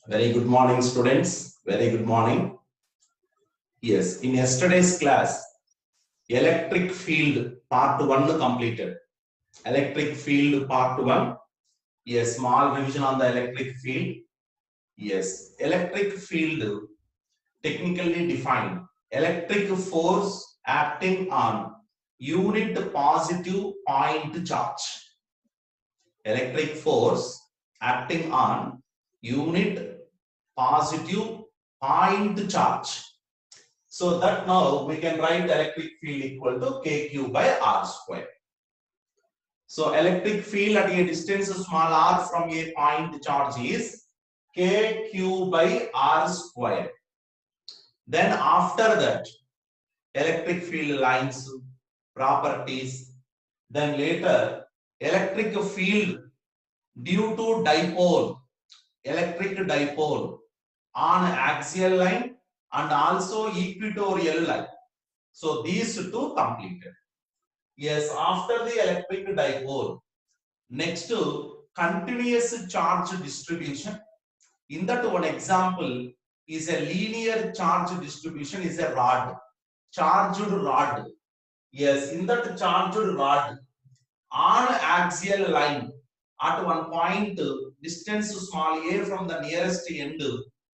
Very good morning, students. Very good morning. Yes, in yesterday's class, electric field part 1 completed. Electric field part 1. Yes, small revision on the electric field. Yes, electric field technically defined. Electric force acting on unit positive point charge. Electric force acting on unit positive point charge. So that now we can write the electric field equal to kq by r square. So electric field at a distance small r from a point charge is kq by r square. Then after that, electric field lines, properties. Then later, electric field due to dipole, electric dipole on axial line and also equatorial line. So these two completed. Yes, after the electric dipole, next to continuous charge distribution. In that one example is a linear charge distribution is a rod, charged rod. Yes, in that charged rod on axial line at one point distance small a from the nearest end,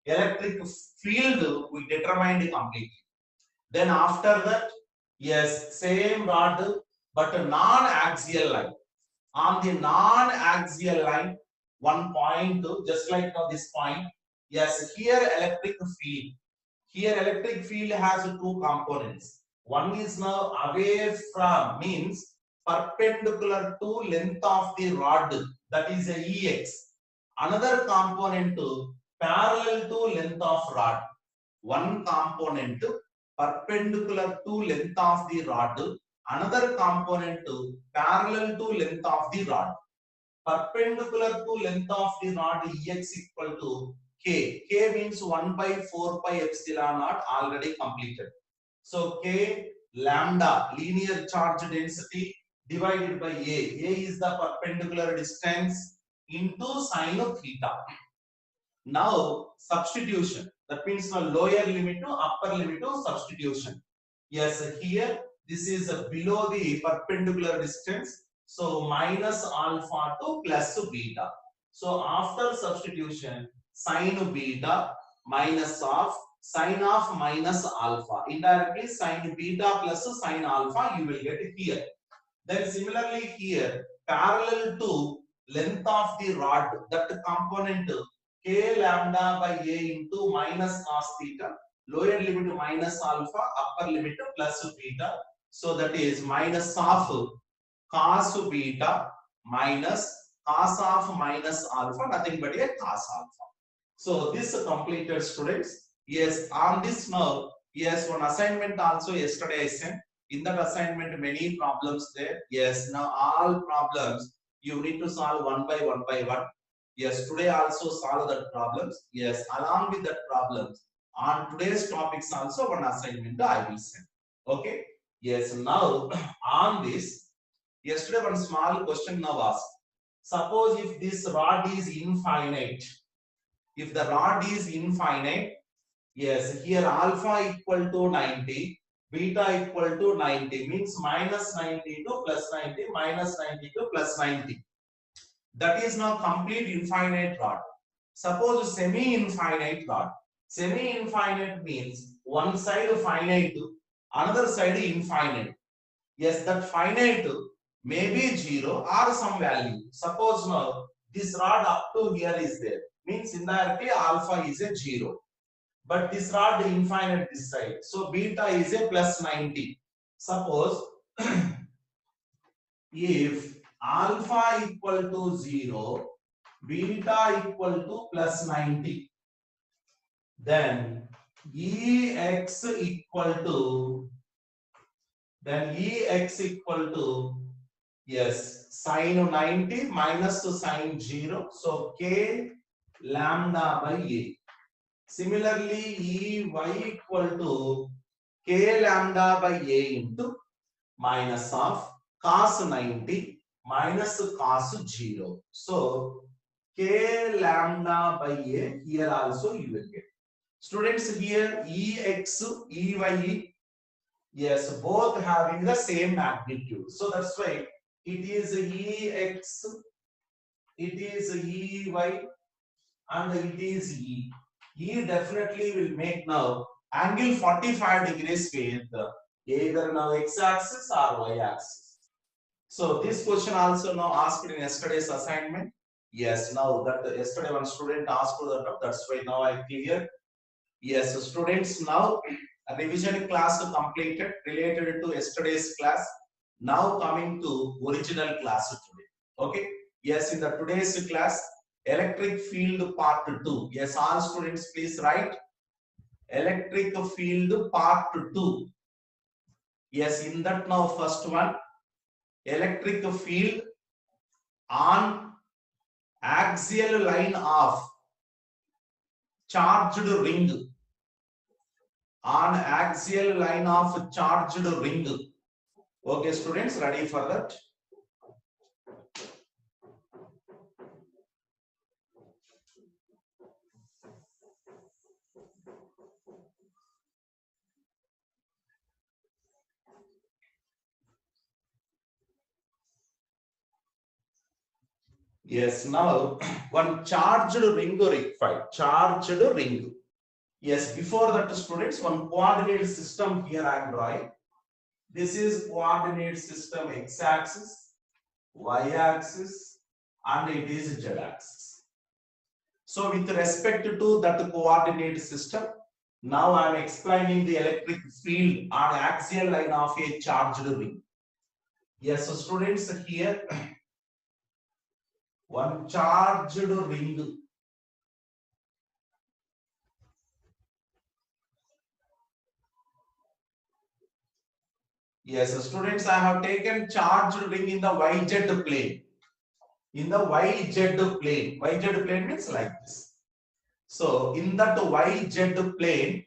electric field we determined completely. Then after that, yes, same rod but a non-axial line. On the non-axial line, one point, just like now this point, yes, here electric field. Here electric field has two components. One is now away from, means perpendicular to length of the rod, that is a EX. Another component parallel to length of rod. One component perpendicular to length of the rod, another component parallel to length of the rod. Perpendicular to length of the rod Ex equal to K. K means 1 by 4 pi epsilon naught already completed. So K lambda linear charge density divided by A. A is the perpendicular distance into sine of theta. Now substitution, that means the lower limit to upper limit to substitution. Yes, here this is below the perpendicular distance, so minus alpha to plus beta. So after substitution, sine beta minus of sine of minus alpha, indirectly sine beta plus sine alpha you will get here. Then similarly here, parallel to length of the rod, that component k lambda by a into minus cos theta, lower limit minus alpha, upper limit plus beta. So that is minus of cos beta minus cos of minus alpha, nothing but a cos alpha. So this completed, students. Yes, on this now, yes, one assignment also yesterday I sent. In that assignment, many problems there. Yes, now all problems you need to solve one by one. Yes, today also solve that problems. Yes, along with that problems, on today's topics also one assignment I will send. Okay. Yes, now on this, yesterday one small question now asked. Suppose if this rod is infinite, if the rod is infinite, yes, here alpha equal to 90, beta equal to 90, means minus 90 to plus 90, minus 90 to plus 90. That is now complete infinite rod. Suppose semi-infinite rod. Semi-infinite means one side finite, another side infinite. Yes, that finite may be 0 or some value. Suppose now this rod up to here is there, means indirectly alpha is a 0. But this rod infinite this side. So beta is a plus 90. Suppose if alpha equal to 0, beta equal to plus 90, then Ex equal to, yes, sine 90 minus sine 0. So K lambda by A. Similarly, Ey equal to K lambda by A into minus of cos 90 minus cos 0. So K lambda by A. Here also you will get. Students, here Ex, Ey, yes, both having the same magnitude. So that's why it is Ex, it is Ey, and it is E. E definitely will make now angle 45 degrees with either now x-axis or y-axis. So this question also now asked in yesterday's assignment. Yes, now that yesterday one student asked that, that's why now I clear. Yes, students, now a revision class completed related to yesterday's class. Now coming to original class today. Okay. Yes, in the today's class, electric field part 2. Yes, all students please write electric field part 2. Yes, in that now first one, electric field on axial line of charged ring. On axial line of charged ring. Okay, students, ready for that? Yes, now one charged ring required. Charged ring. Yes, before that, students, one coordinate system here I am drawing. This is coordinate system x-axis, y-axis, and it is z-axis. So with respect to that coordinate system, now I am explaining the electric field on axial line of a charged ring. Yes, so students, here one charged ring. Yes, so students, I have taken charged ring in the YZ plane. In the YZ plane. YZ plane means like this. So in that YZ plane,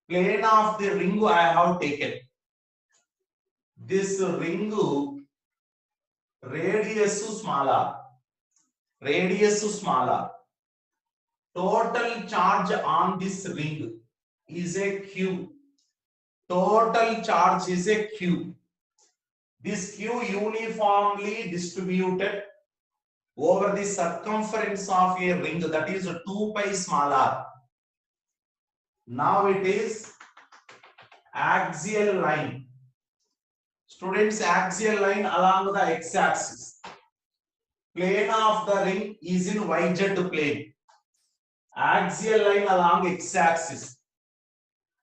plane of the ring I have taken. This ring radius smaller. Radius smaller. Total charge on this ring is a Q. Total charge is a Q. This Q uniformly distributed over the circumference of a ring, that is 2 pi small r. Now it is axial line. Students, axial line along the x-axis. Plane of the ring is in YZ plane. Axial line along x-axis.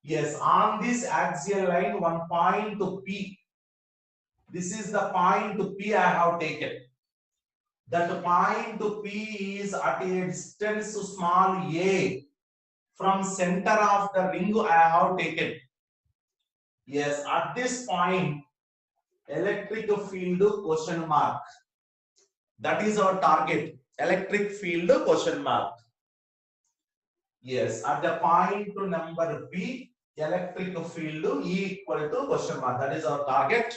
Yes, on this axial line, one point P. This is the point P I have taken. That point P is at a distance small a from center of the ring I have taken. Yes, at this point, electric field question mark. That is our target. Electric field question mark. Yes, at the point number P, electric field E equal to question mark. That is our target.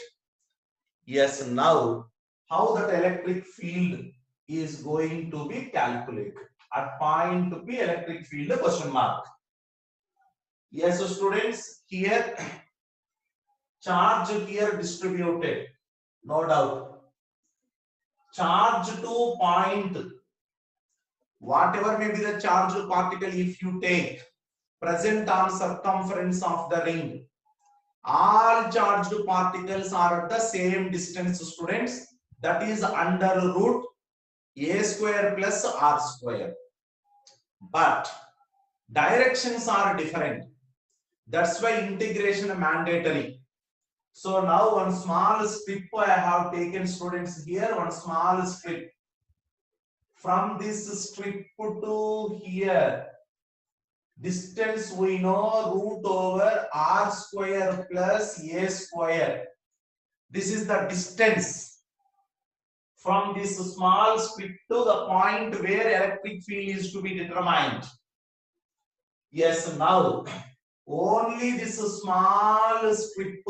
Yes, now how that electric field is going to be calculated? At point P, electric field question mark. Yes, so students, here charge here distributed, no doubt. Charge to point, whatever may be the charge particle, if you take present on circumference of the ring, all charged particles are at the same distance, students. That is under root a square plus r square. But directions are different. That's why integration mandatory. So now one small strip I have taken, students, here one small strip. From this strip to here, distance we know root over r square plus a square. This is the distance from this small strip to the point where electric field is to be determined. Yes, now only this small strip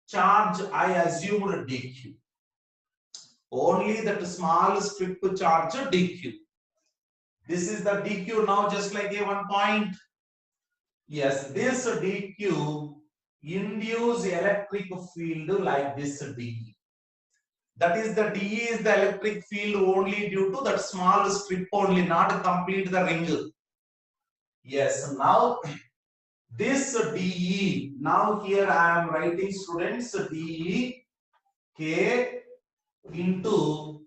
charge I assumed dq. Only that small strip charge dq. This is the dq now, just like a 1 point. Yes, this dq induce electric field like this dE. That is, the dE is the electric field only due to that small strip only, not complete the ring. Yes, now this dE, now here I am writing, students, dE k into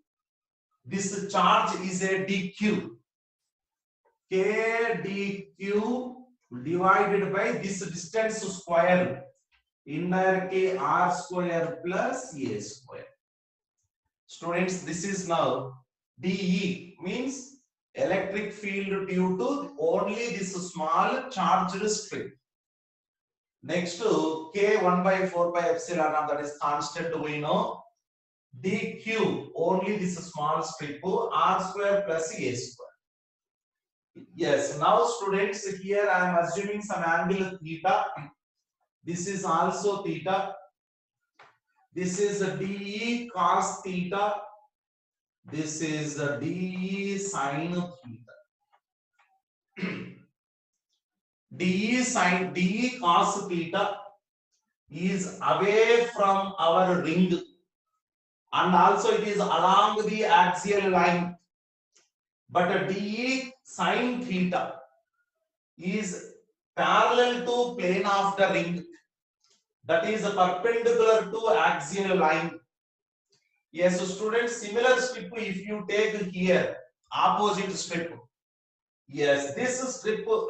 this charge is a dq. K dq divided by this distance square, indirectly r square plus a square. Students, this is now dE means electric field due to only this small charged strip. Next to k 1 by 4 pi epsilon naught, that is constant, we know. dq only this small strip, r square plus a square. Yes, now students, here I am assuming some angle theta. This is also theta. This is dE cos theta. This is dE sin theta. dE cos theta is away from our ring, and also it is along the axial line. But dE sin theta is parallel to plane of the ring, that is perpendicular to axial line. Yes, so students, similar strip if you take here, opposite strip. Yes, this strip will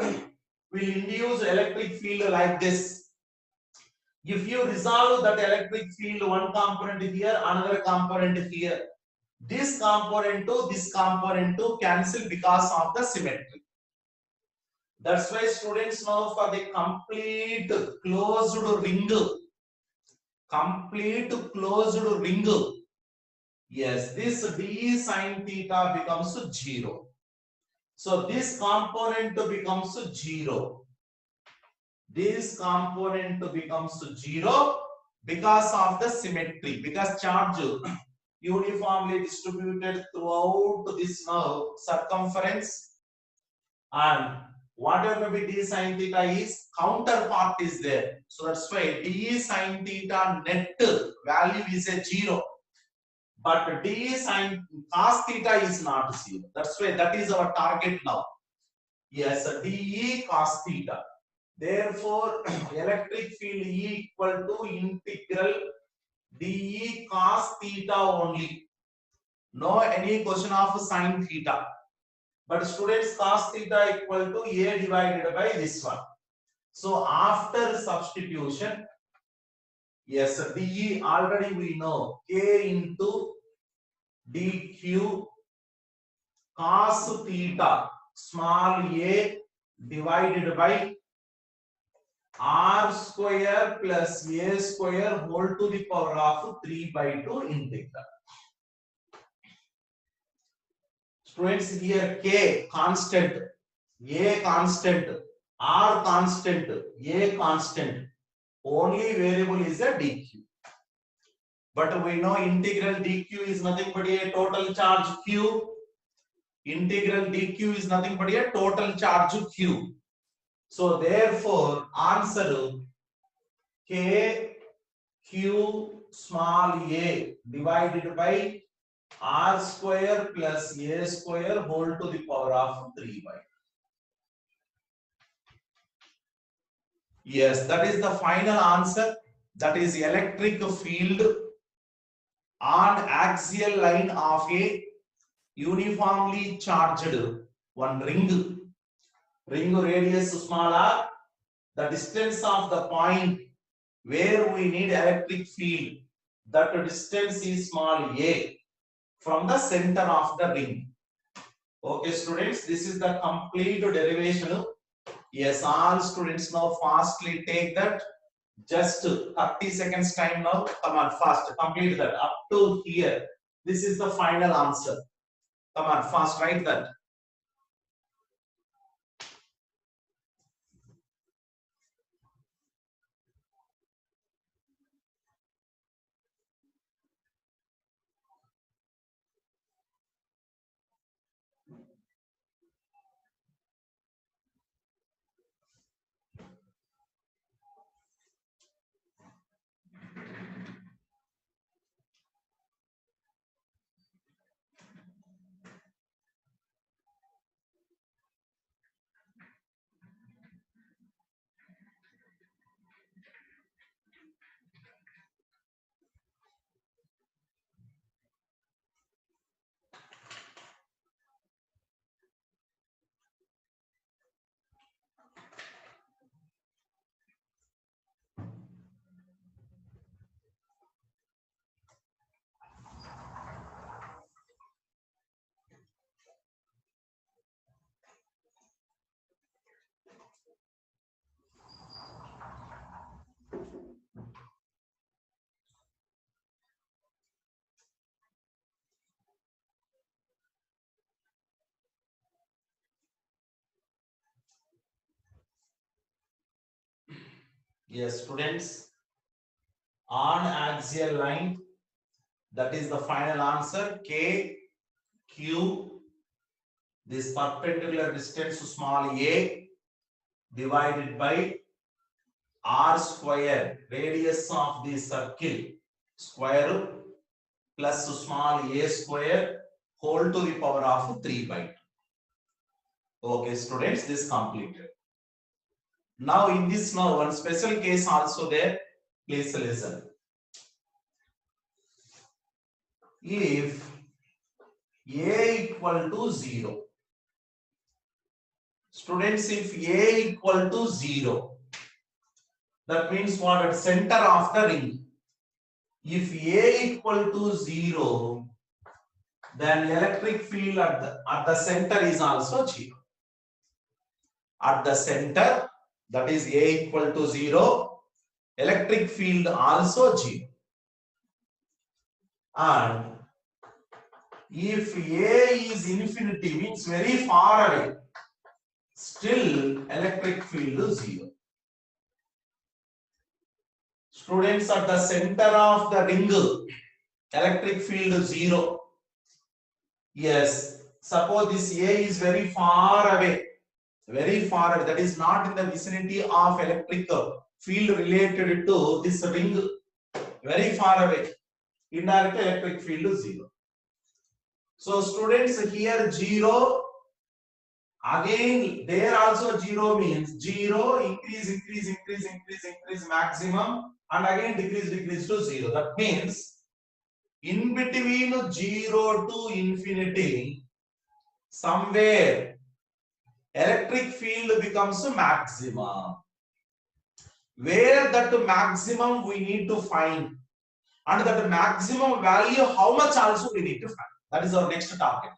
induce electric field like this. If you resolve that electric field, one component here, another component here, this component to cancel because of the symmetry. That's why students, now for the complete closed ring, yes, this dE sin theta becomes 0. So this component becomes 0. This component becomes 0 because of the symmetry, because charge uniformly distributed throughout this now circumference, and whatever be d sin theta is, counterpart is there. So that's why d sin theta net value is a 0. But d sin cos theta is not 0. That's why that is our target now. Yes, dE cos theta. Therefore, electric field E equal to integral dE cos theta only. No any question of sin theta. But students, cos theta equal to A divided by this one. So after substitution, yes, dE already we know, k into dq cos theta small a divided by r square plus a square whole to the power of 3 by 2 integral. Students, here k constant, a constant, r constant, a constant, only variable is a dq. But we know integral dq is nothing but a total charge q. Integral dq is nothing but a total charge q. So therefore answer k q small a divided by r square plus a square whole to the power of 3 by. Yes, that is the final answer. That is electric field on axial line of a uniformly charged one ring. Ring radius small r, the distance of the point where we need electric field, that distance is small a from the center of the ring. Okay, students, this is the complete derivation. Yes, all students now fastly take that. Just 30 seconds time now. Come on, fast, complete that up to here. This is the final answer. Come on, fast, write that. Yes, students, on axial line, that is the final answer. K, Q, this perpendicular distance small a divided by r square, radius of the circle, square root plus small a square whole to the power of 3 by 2. Okay, students, this completed. Now, in this now one special case also there. Please listen. If a equal to 0, students, if a equal to 0, that means what? At center of the ring. If a equal to 0, then electric field at the center is also 0. At the center, that is a equal to 0, electric field also 0. And if a is infinity, means very far away, still electric field is 0. Students, at the center of the ring, electric field is 0. Yes, suppose this a is very far away, that is not in the vicinity of electric field related to this ring, very far away, indirect electric field is 0. So students, here 0, again there also 0 means 0, increase maximum, and again decrease to 0. That means in between 0 to infinity, somewhere electric field becomes maximum. Where that maximum we need to find, and that maximum value how much also we need to find. That is our next target.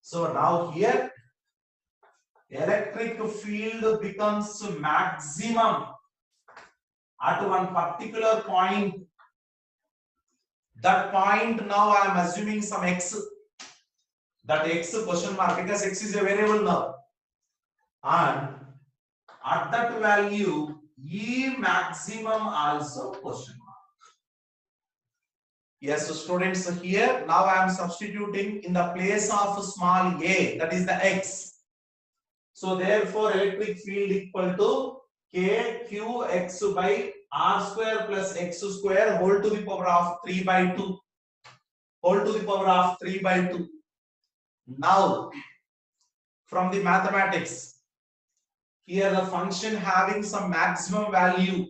So now here electric field becomes maximum at one particular point. That point, now I am assuming some x, that x question mark, because x is a variable now, and at that value E maximum also question mark. Yes, so students, here now I am substituting in the place of small a, that is the x. So therefore electric field equal to k q x by r square plus x square whole to the power of 3 by 2. Whole to the power of 3 by 2. Now, from the mathematics, here the function having some maximum value.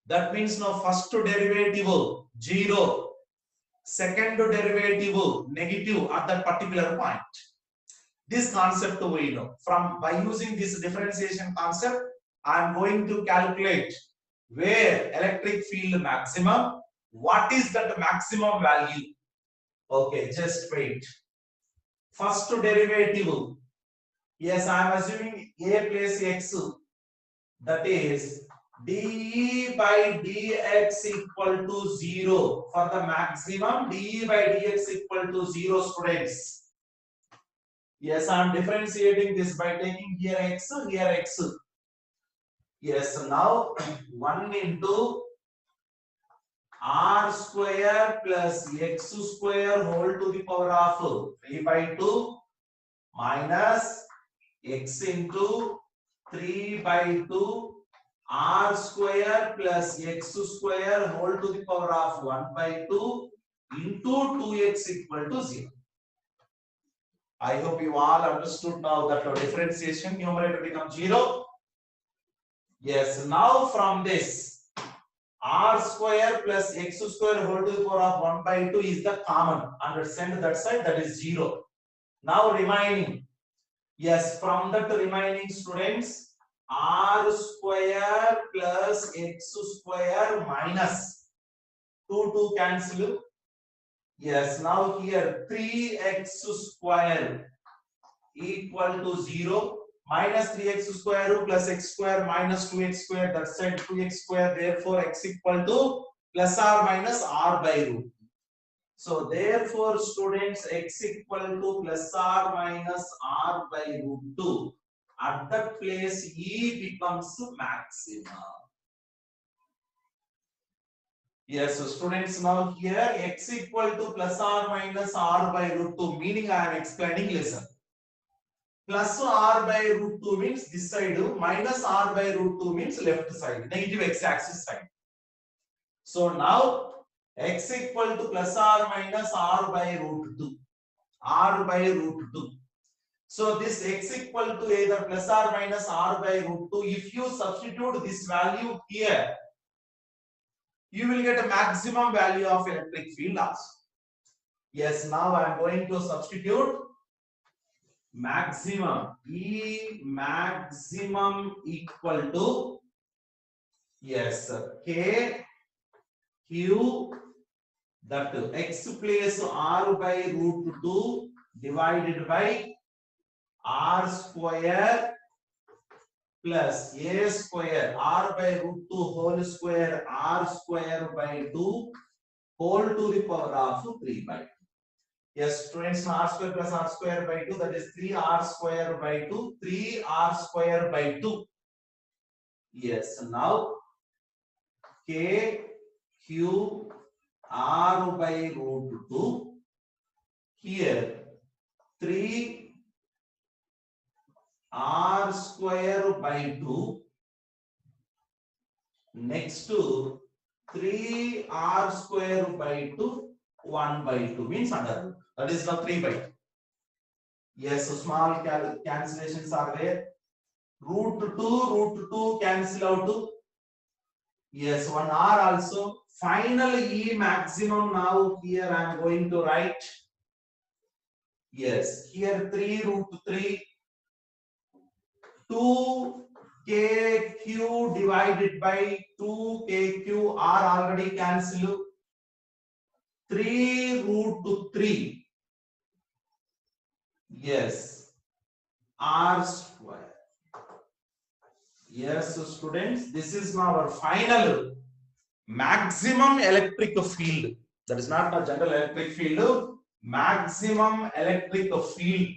That means now first derivative 0, second derivative negative at that particular point. This concept we know. From by using this differentiation concept, I am going to calculate where electric field maximum. What is that maximum value? Okay, just wait. First derivative. Yes, I am assuming a plus x. That is dE by dx equal to 0. For the maximum, dE by dx equal to 0, students. Yes, I am differentiating this by taking here x, here x. Yes, now 1 into r square plus x square whole to the power of 3 by 2 minus x into 3 by 2 r square plus x square whole to the power of 1 by 2 into 2x equal to 0. I hope you all understood now that our differentiation numerator becomes 0. Yes, now from this r square plus x square whole to the power of 1 by 2 is the common. Understand that side, that is 0. Now remaining, yes, from that remaining, students, r square plus x square minus 2 cancel. Yes, now here 3x square equal to 0 minus 3x square plus x square minus 2x square, that's said 2x square, therefore x equal to plus or minus r by root. So therefore students, x equal to plus or minus r by root 2. At that place E becomes maximum. Yes, so students, now here x equal to plus or minus r by root 2, meaning I am explaining, listen. Plus r by root 2 means this side, minus r by root 2 means left side, negative x-axis side. So now x equal to plus or minus r by root 2, r by root 2. So this x equal to either plus or minus r by root 2, if you substitute this value here, you will get a maximum value of electric field also. Yes, now I am going to substitute maximum, E maximum equal to, yes, K Q, that x place r by root 2 divided by r square plus a square, r by root 2 whole square, r square by 2 whole to the power of 3 by 2. Yes, students, r square plus r square by 2, that is 3r square by 2, 3r square by 2. Yes, now K Q r by root 2, here 3 r square by 2, next to 3r square by 2, 1 by 2 means under root. That is now 3 by 2. Yes, so small cancellations are there. Root 2 cancel out. Yes, 1 r also. Final E maximum, now here I am going to write. Yes, here 3 root 3, 2 kq divided by 2 kq, r already cancel. 3 root 3. Yes, r square. Yes, so students, this is now our final maximum electric field. That is not a general electric field. Maximum electric field.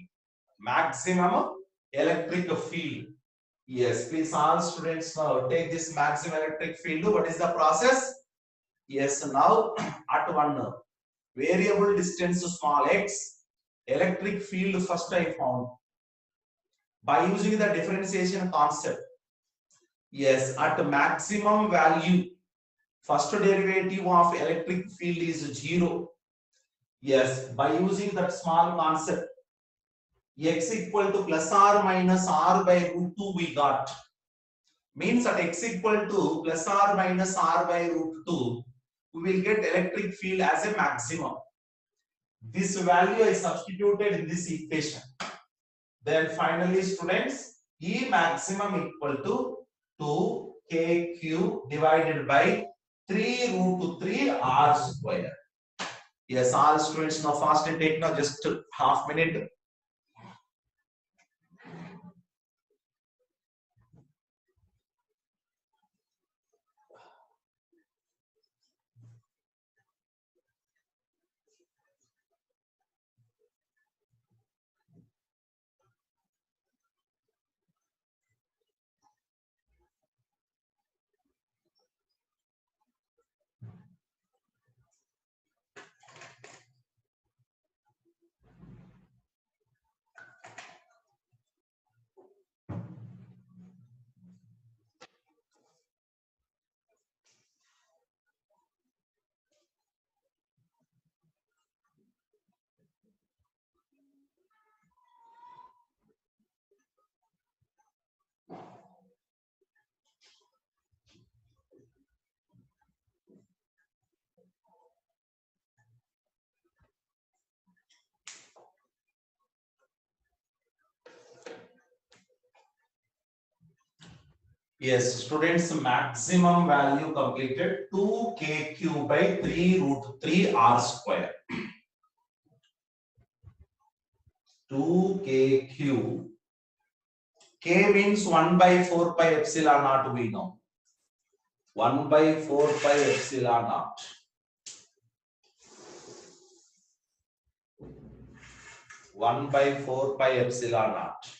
Maximum electric field. Yes, please all students now take this maximum electric field. What is the process? Yes, now at one variable distance small x, electric field first I found by using the differentiation concept. Yes, at maximum value, first derivative of electric field is 0. Yes, by using that small concept, x equal to plus or minus r by root 2 we got. Means at x equal to plus or minus r by root 2, we will get electric field as a maximum. This value I substituted in this equation. Then finally, students, E maximum equal to 2 kq divided by 3 root 3 r square. Yes, all students now fast and take now just half minute. Yes, students, maximum value completed 2 kq by 3 root 3 r square. 2 kq. K means 1 by 4 pi epsilon naught we know. 1 by 4 pi epsilon naught. One by 4 pi epsilon naught.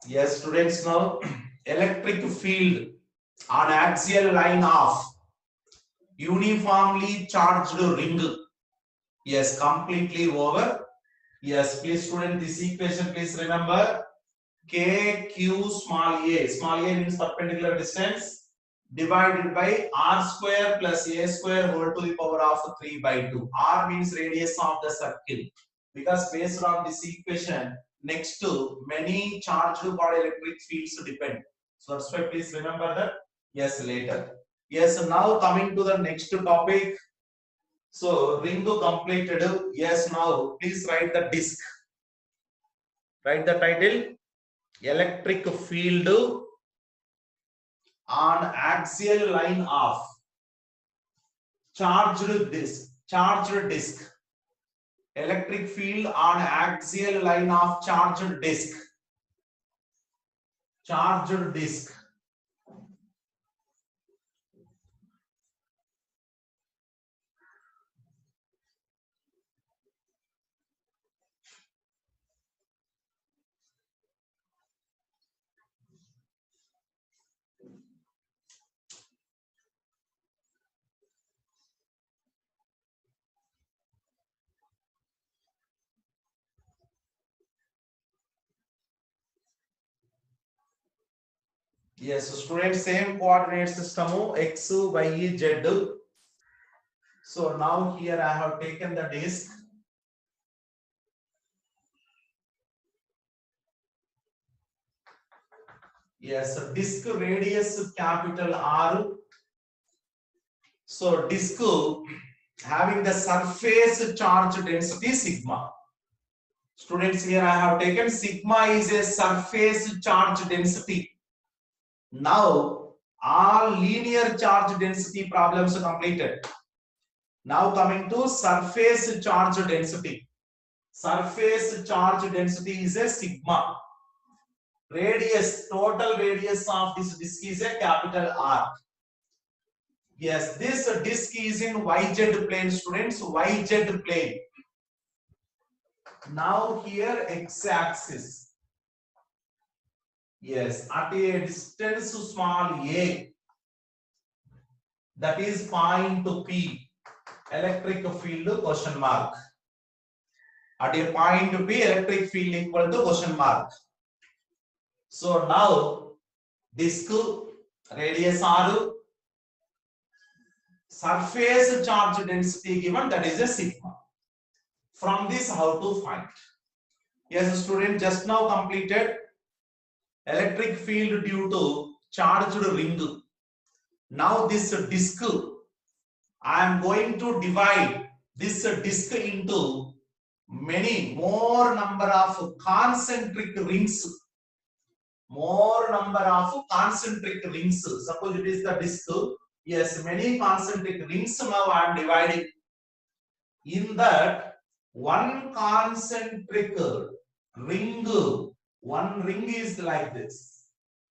Yes, students, now electric field on axial line of uniformly charged ring. Yes, completely over. Yes, please student, this equation please remember. K Q small a. Small a means perpendicular distance divided by r square plus a square whole to the power of 3 by 2. R means radius of the circle. Because based on this equation, next to many charged body electric fields depend. So that's why please remember that. Yes, later. Yes, now coming to the next topic. So ring completed. Yes, now please write the disk. Write the title. Electric field on axial line of charged disk. Electric field on axial line of charged disk. Yes, students, same coordinate system x, y, z. So now here I have taken the disk. Yes, disk radius capital R. So disk having the surface charge density sigma. Students, here I have taken sigma is a surface charge density. Now all linear charge density problems are completed. Now coming to surface charge density. Surface charge density is a sigma. Radius, total radius of this disk is a capital R. Yes, this disk is in YZ plane, students, YZ plane. Now here x-axis. Yes, at a distance small a, that is point P, electric field question mark. At a point P, electric field equal to question mark. So now disk radius R, surface charge density given, that is a sigma. From this, how to find? Yes, student, just now completed electric field due to charged ring. Now this disk, I am going to divide this disk into many more number of concentric rings. More number of concentric rings. Suppose it is the disk. Yes, many concentric rings. Now I am dividing. In that, one concentric ring, one ring is like this.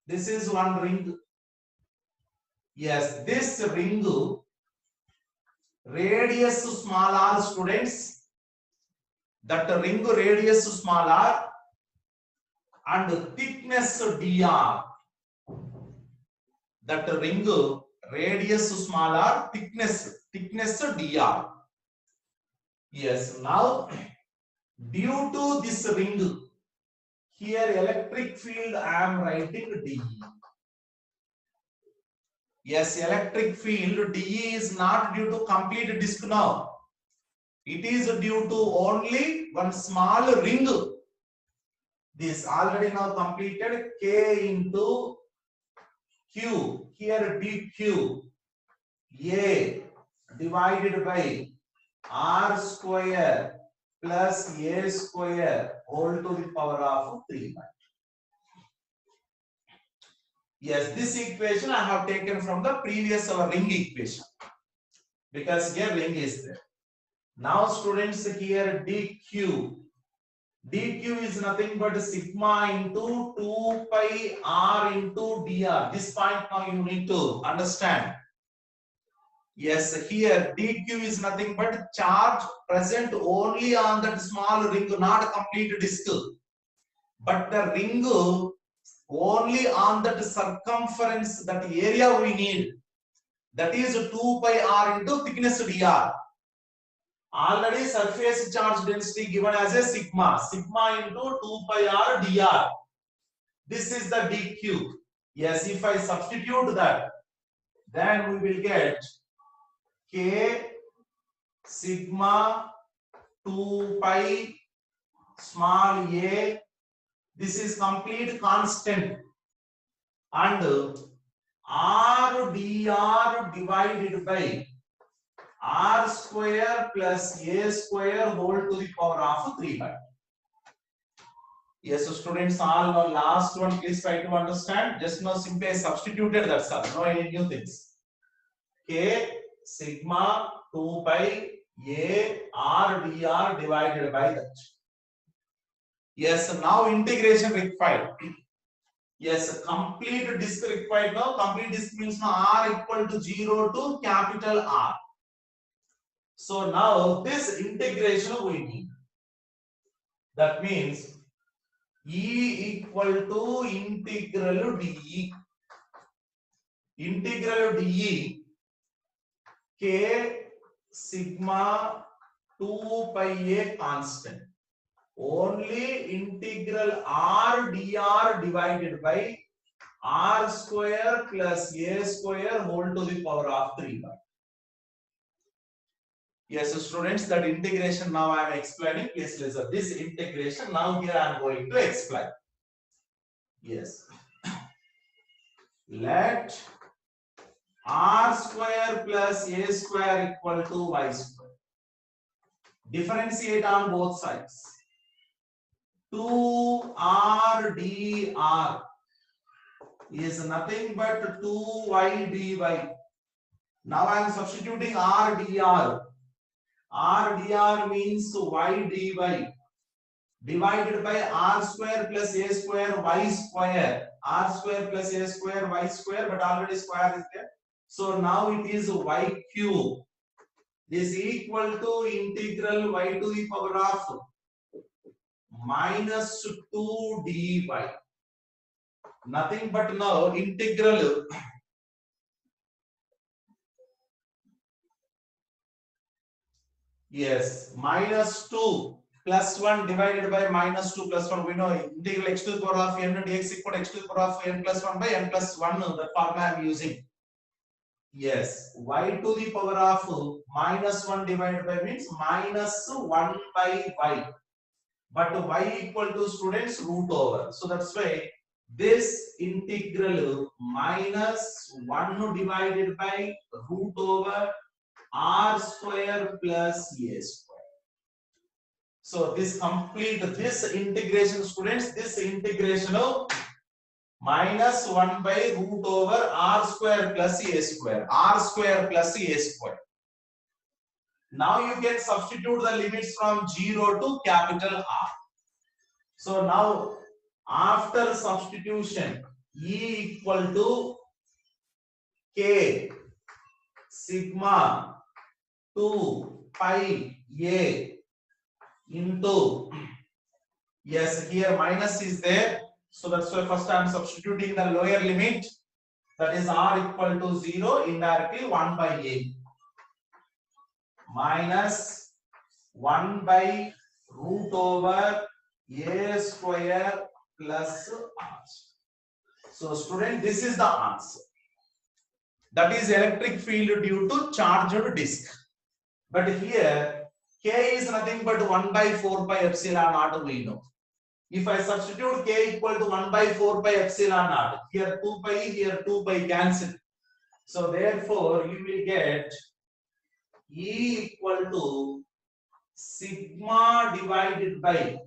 This is one ring. Yes, this ring, radius small r, students. That ring radius small r and thickness dr. That ring radius small r, thickness dr. Yes, now due to this ring, here electric field I am writing dE. Yes, electric field dE is not due to complete disk now. It is due to only one small ring. This already now completed K into Q. Here dQ A divided by R square plus A square whole to the power of 3 by. Yes, this equation I have taken from the previous our ring equation, because here ring is there. Now students, here dq is nothing but sigma into 2 pi r into dr. This point now you need to understand. Yes, here dq is nothing but charge present only on that small ring, not complete disk. But the ring only on that circumference, that area we need. That is 2 pi r into thickness dr. Already surface charge density given as a sigma. Sigma into 2 pi r dr. This is the dq. Yes, if I substitute that, then we will get k sigma 2 pi small a. This is complete constant, and r dr divided by r square plus a square whole to the power of 3 by. Yes, so students, all last one please try to understand. Just now simply I substituted, that's all. No any new things. K sigma 2 pi a r dr divided by that. Yes, now integration required. Yes, complete disk required now. Complete disk means now r equal to 0 to capital R. So now this integration we need. That means E equal to integral dE. Integral dE k sigma 2 pi a constant. Only integral r dr divided by r square plus a square whole to the power of 3 by. Yes, students, that integration now I am explaining. Please listen. This integration now here I am going to explain. Yes. Let r square plus a square equal to y square. Differentiate on both sides. 2r dr is nothing but 2y dy. Now I am substituting r dr. R dr means y dy divided by r square plus a square y square. R square plus a square y square, but already square is there. So now it is y cube is equal to integral y to the power of minus 2 dy. Nothing but now integral yes, minus 2 plus 1 divided by minus 2 plus 1. We know integral x to the power of n dx equal to x to the power of n plus 1 by n plus 1. The formula I am using. Yes, y to the power of minus 1 divided by means minus 1 by y. But y equal to students root over. So that's why this integral minus 1 divided by root over r square plus a square. So this complete this integration, students, this integration of minus 1 by root over r square plus a square. R square plus a square. Now you can substitute the limits from 0 to capital R. So now after substitution, E equal to K sigma 2 pi a into, yes, here minus is there. So that's why first I am substituting the lower limit, that is r equal to 0, indirectly 1 by a minus 1 by root over a square plus r. So student, this is the answer. That is electric field due to charged disk. But here K is nothing but 1 by 4 pi epsilon naught we know. If I substitute K equal to 1 by 4 pi epsilon naught, here 2 pi, here 2 pi cancel. So therefore you will get E equal to sigma divided by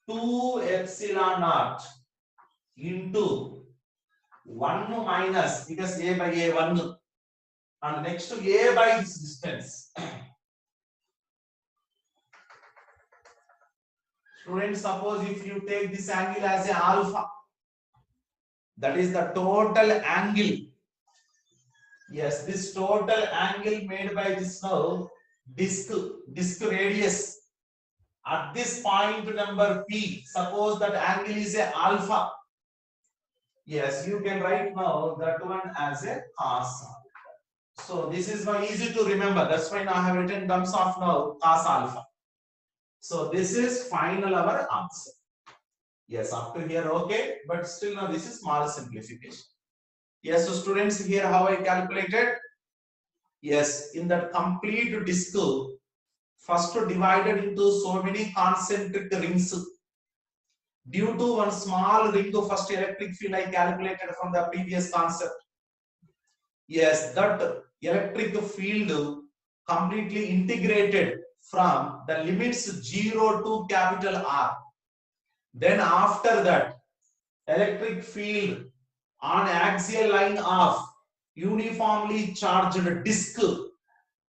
2 epsilon naught into 1 minus, because A by A 1, and next to A by this distance. Students, suppose if you take this angle as a alpha, that is the total angle. Yes, this total angle made by this now disk radius at this point number P. Suppose that angle is a alpha. Yes, you can write now that one as a cos alpha. So this is now easy to remember. That's why now I have written terms of now cos alpha. So this is final our answer. Yes, up to here okay, but still now this is small simplification. Yes, so students, here how I calculated. Yes, in that complete disk, first divided into so many concentric rings. Due to one small ring of first electric field I calculated from the previous concept. Yes, that electric field completely integrated from the limits 0 to capital R. Then after that, electric field on axial line of uniformly charged disk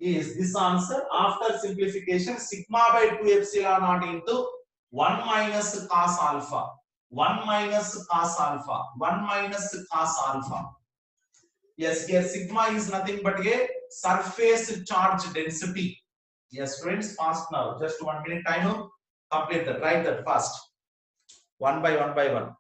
is this answer. After simplification, sigma by 2 epsilon naught into 1 minus cos alpha, 1 minus cos alpha, 1 minus cos alpha. Yes, here sigma is nothing but a surface charge density. Yes, friends, fast now. Just 1 minute time. Complete that. Write that fast. One by one by one.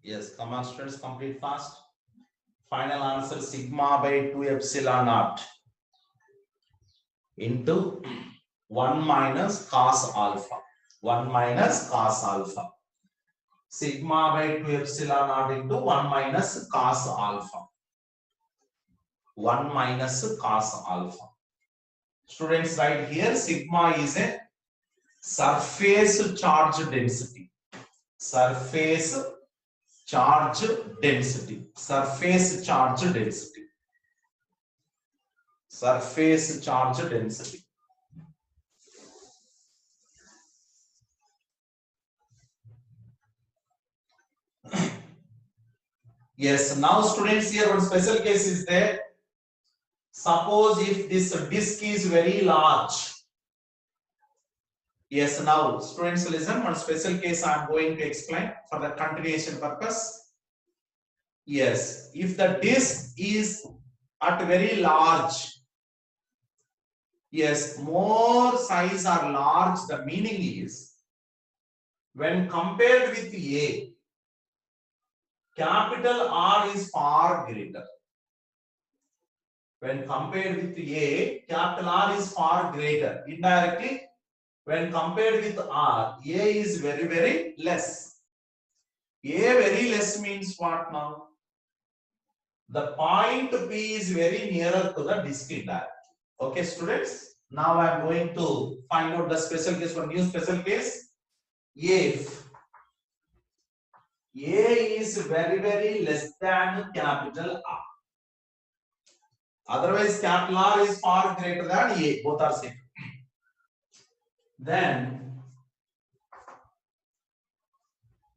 Yes, come on, students, complete fast. Final answer sigma by 2 epsilon naught into 1 minus cos alpha. 1 minus cos alpha. Sigma by 2 epsilon naught into 1 minus cos alpha. 1 minus cos alpha. Students, right here, sigma is a surface charge density. Surface charge density. Surface charge density. Surface charge density. Yes, now students, here one special case is there. Suppose if this disk is very large. Yes, now students listen, one special case I am going to explain for the continuation purpose. Yes, if the disk is at very large, yes, more size or large, the meaning is when compared with A, capital R is far greater. When compared with A, capital R is far greater. Indirectly, when compared with R, A is very, very less. A very less means what now? The point P is very nearer to the disk indirectly. Okay, students? Now I am going to find out the special case, one new special case. If A is very, very less than capital R. Otherwise, capital R is far greater than A. Both are same. Then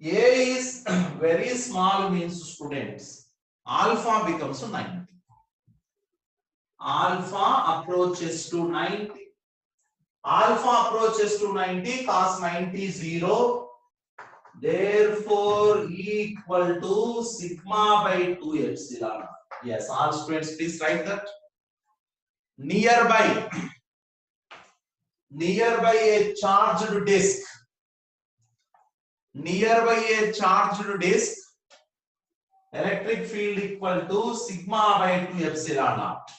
A is very small means students. Alpha becomes 90. Alpha approaches to 90. Alpha approaches to 90, cos 90 0. Therefore, equal to sigma by 2 epsilon. Yes, all students, please write that. Nearby a charged disk. nearby a charged disk, electric field equal to sigma by 2 epsilon naught.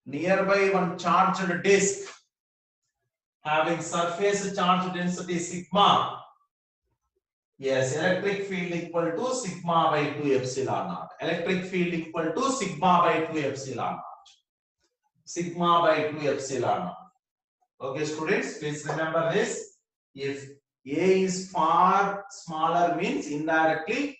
Nearby one charged disk having surface charge density sigma. Yes, electric field equal to sigma by 2 epsilon naught. Electric field equal to sigma by 2 epsilon naught. Sigma by 2 epsilon naught. Okay, students, please remember this. If A is far smaller means indirectly,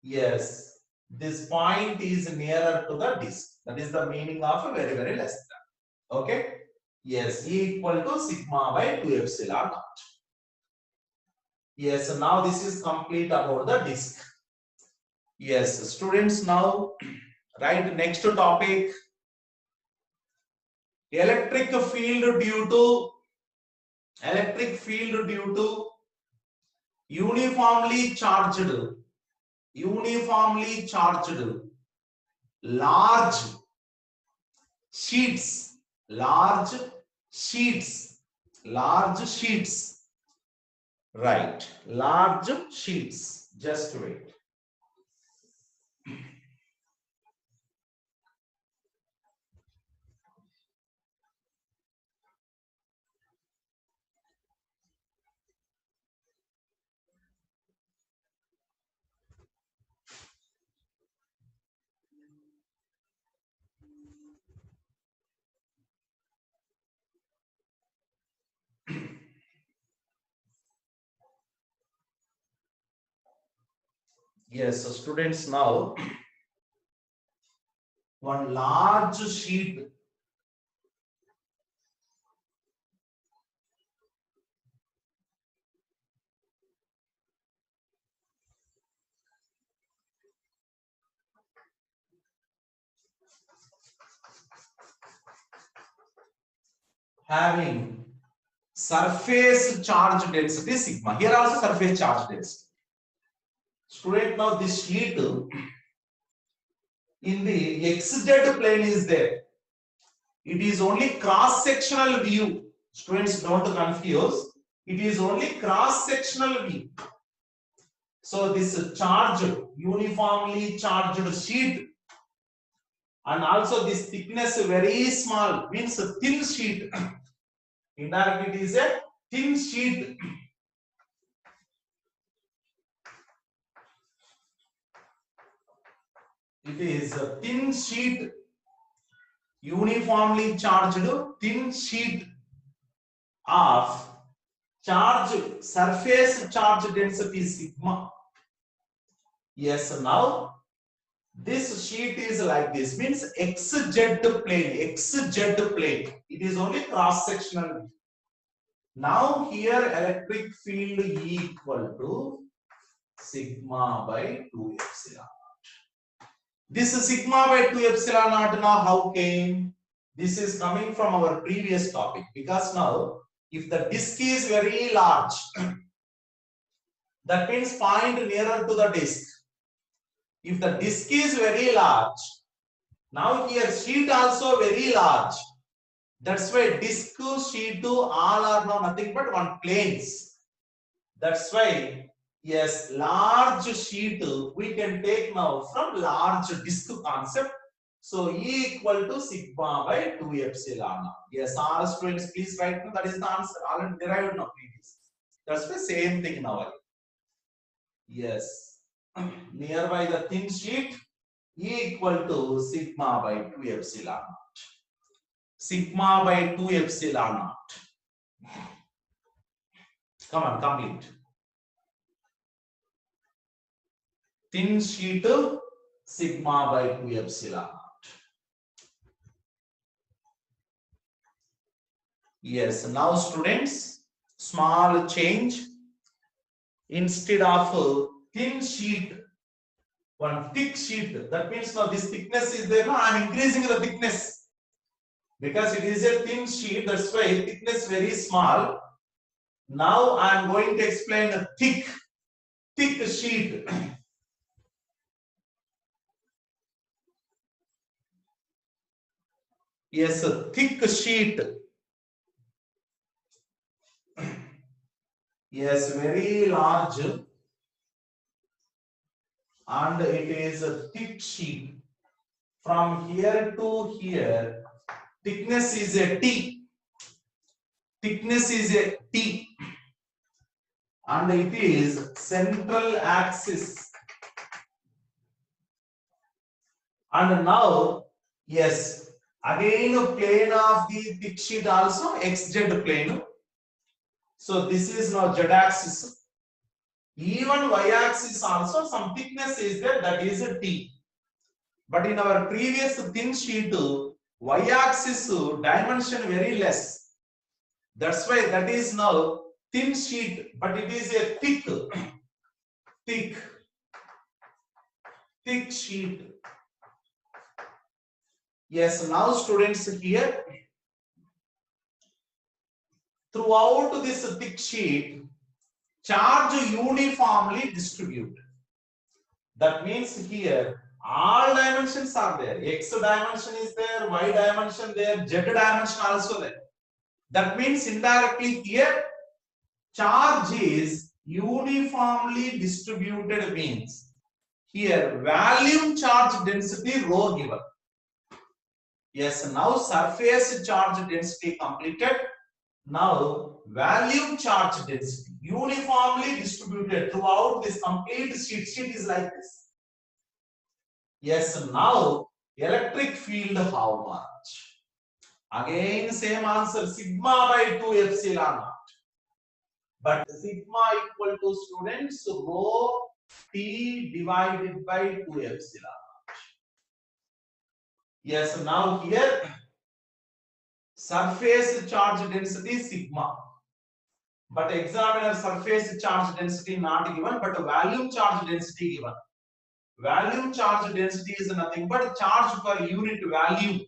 yes, this point is nearer to the disk. That is the meaning of a very, very less than. Okay. Yes, E equal to sigma by 2 epsilon naught. Yes, so now this is complete about the disk. Yes, students, now write next topic. Electric field due to uniformly charged large sheets, right, large sheets, just wait. Yes, so students, now one large sheet having surface charge density sigma. Here also surface charge density. Student, now this sheet in the xz plane is there. It is only cross-sectional view. Students, don't confuse. It is only cross-sectional view. So this uniformly charged sheet, and also this thickness very small, means a thin sheet. Indirectly, it is a thin sheet. It is a thin sheet, uniformly charged thin sheet of surface charge density sigma. Yes, now this sheet is like this, means xz plane. It is only cross sectional. Now here electric field E equal to sigma by 2 epsilon. This sigma by 2 epsilon naught, now how came? This is coming from our previous topic, because now if the disk is very large, that means point nearer to the disk. If the disk is very large, now here sheet also very large. That's why disk, sheet all are now nothing but one planes. That's why, yes, large sheet we can take now from large disk concept. So E equal to sigma by 2 epsilon. Yes, all students, please write now. That is the answer. Already derived now, please. That's the same thing now. Yes, nearby the thin sheet, E equal to sigma by 2 epsilon naught. Sigma by 2 epsilon naught. Come on, complete. Thin sheet, sigma by 2 epsilon naught. Yes, now students, small change. Instead of thin sheet, one thick sheet. That means now this thickness is there. Now I am increasing the thickness, because it is a thin sheet. That's why thickness very small. Now I am going to explain a thick sheet. Yes, a thick sheet. Yes, very large, and it is a thick sheet. From here to here, thickness is a T. Thickness is a T, and it is central axis. And now, yes, again plane of the thick sheet also XZ plane. So this is now Z axis. Even Y axis also some thickness is there, that is a T. But in our previous thin sheet, Y axis dimension very less. That's why that is now thin sheet, but it is a thick sheet. Yes, now students here, throughout this thick sheet, charge uniformly distribute. That means here all dimensions are there. X dimension is there, Y dimension there, Z dimension also there. That means indirectly here charge is uniformly distributed, means here volume charge density rho given. Yes, now surface charge density completed. Now volume charge density uniformly distributed throughout this complete sheet. Sheet is like this. Yes, now electric field how much? Again same answer, sigma by 2 epsilon naught. But sigma equal to students rho T divided by 2 epsilon naught. Yes, now here surface charge density sigma. But examiner surface charge density not given, but volume charge density given. Volume charge density is nothing but charge per unit volume.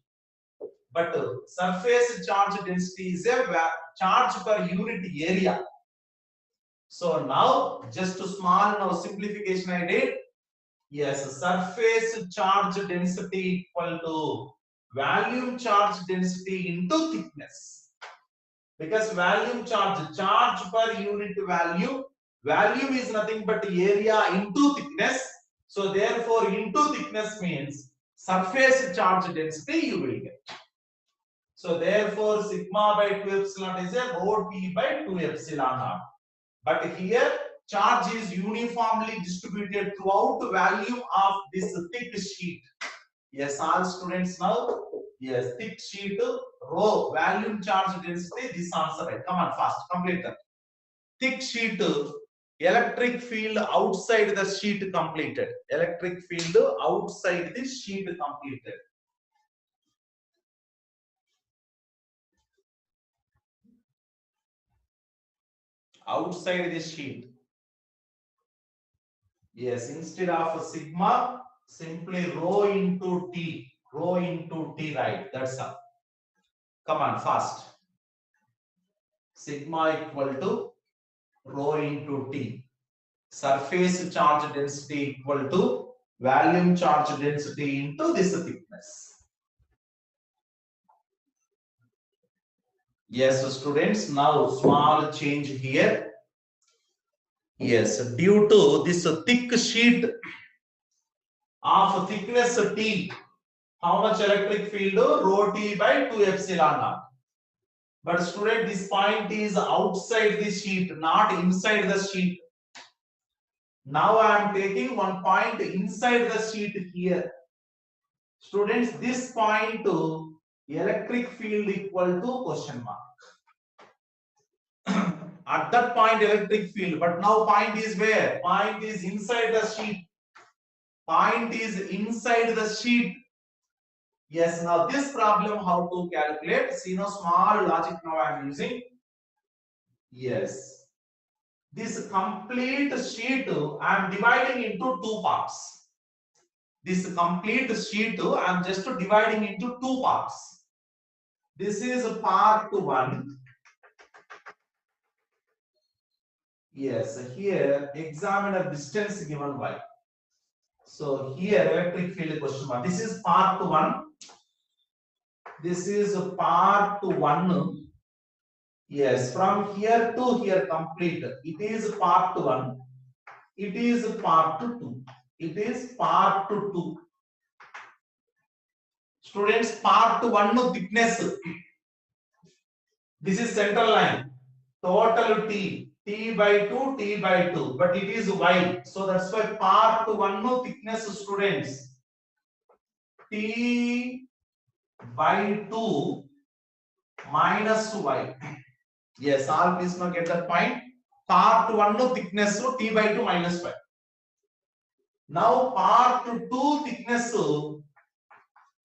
But surface charge density is a charge per unit area. So now just a small now simplification I did. Yes, surface charge density equal to volume charge density into thickness. Because volume charge per unit volume is nothing but area into thickness. So therefore into thickness means surface charge density you will get. So therefore sigma by 2 epsilon is a rho T by 2 epsilon naught. But here charge is uniformly distributed throughout the volume of this thick sheet. Yes, all students now. Yes, thick sheet, rho, volume charge density. This answer right. Come on, fast, complete that. Thick sheet, electric field outside the sheet completed. Electric field outside the sheet completed. Outside the sheet. Yes, instead of sigma, simply rho into T. Rho into T, right? That's all. Come on, fast. Sigma equal to rho into T. Surface charge density equal to volume charge density into this thickness. Yes, students, now small change here. Yes, due to this thick sheet of thickness T, how much electric field? Rho T by 2 epsilon naught. But student, this point is outside the sheet, not inside the sheet. Now I am taking one point inside the sheet here. Students, this point to electric field equal to question mark. At that point electric field, but now point is where? Point is inside the sheet. Point is inside the sheet. Yes, now this problem how to calculate? See, now small logic now I am using. Yes. This complete sheet I am dividing into two parts. This complete sheet I am just dividing into two parts. This is part 1. Yes, here examiner distance given y. So here electric field question mark. This is part 1. This is part 1. Yes, from here to here complete. It is part 1. It is part 2. It is part 2. Students, part 1 thickness. This is central line. Total T by 2, T by 2. But it is Y. So that's why part 1 thickness, students. T by 2 minus Y. Yes, all please now get that point. Part 1 thickness T by 2 minus Y. Now part 2 thickness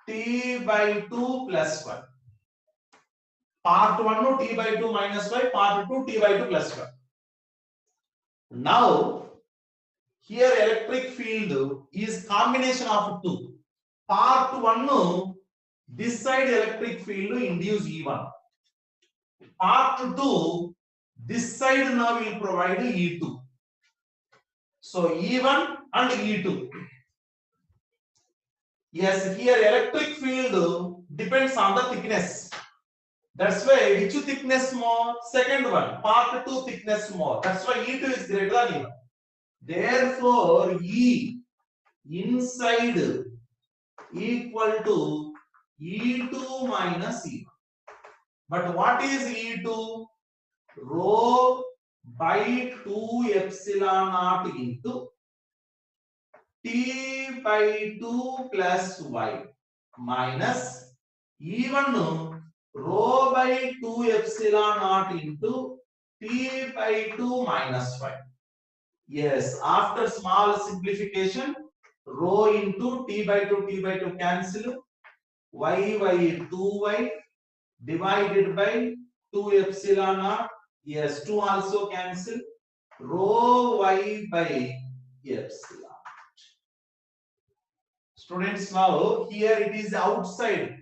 T by 2 plus 1. Part 1 T by 2 minus y, part 2 T by 2 plus 1. Now, here electric field is combination of 2. Part 1, this side electric field induce E1. Part 2, this side now will provide E2. So E1 and E2. Yes, here electric field depends on the thickness. That's why which thickness more? Second one, part 2 thickness more. That's why E2 is greater than E1. Therefore, E inside equal to E2 minus E1. But what is E2? Rho by 2 epsilon naught into T by 2 plus Y minus E1 rho by 2 epsilon naught into T by 2 minus Y. Yes, after small simplification, rho into T by 2 cancel, Y 2Y divided by 2 epsilon naught. Yes, 2 also cancel, rho Y by epsilon. Students, now here it is outside.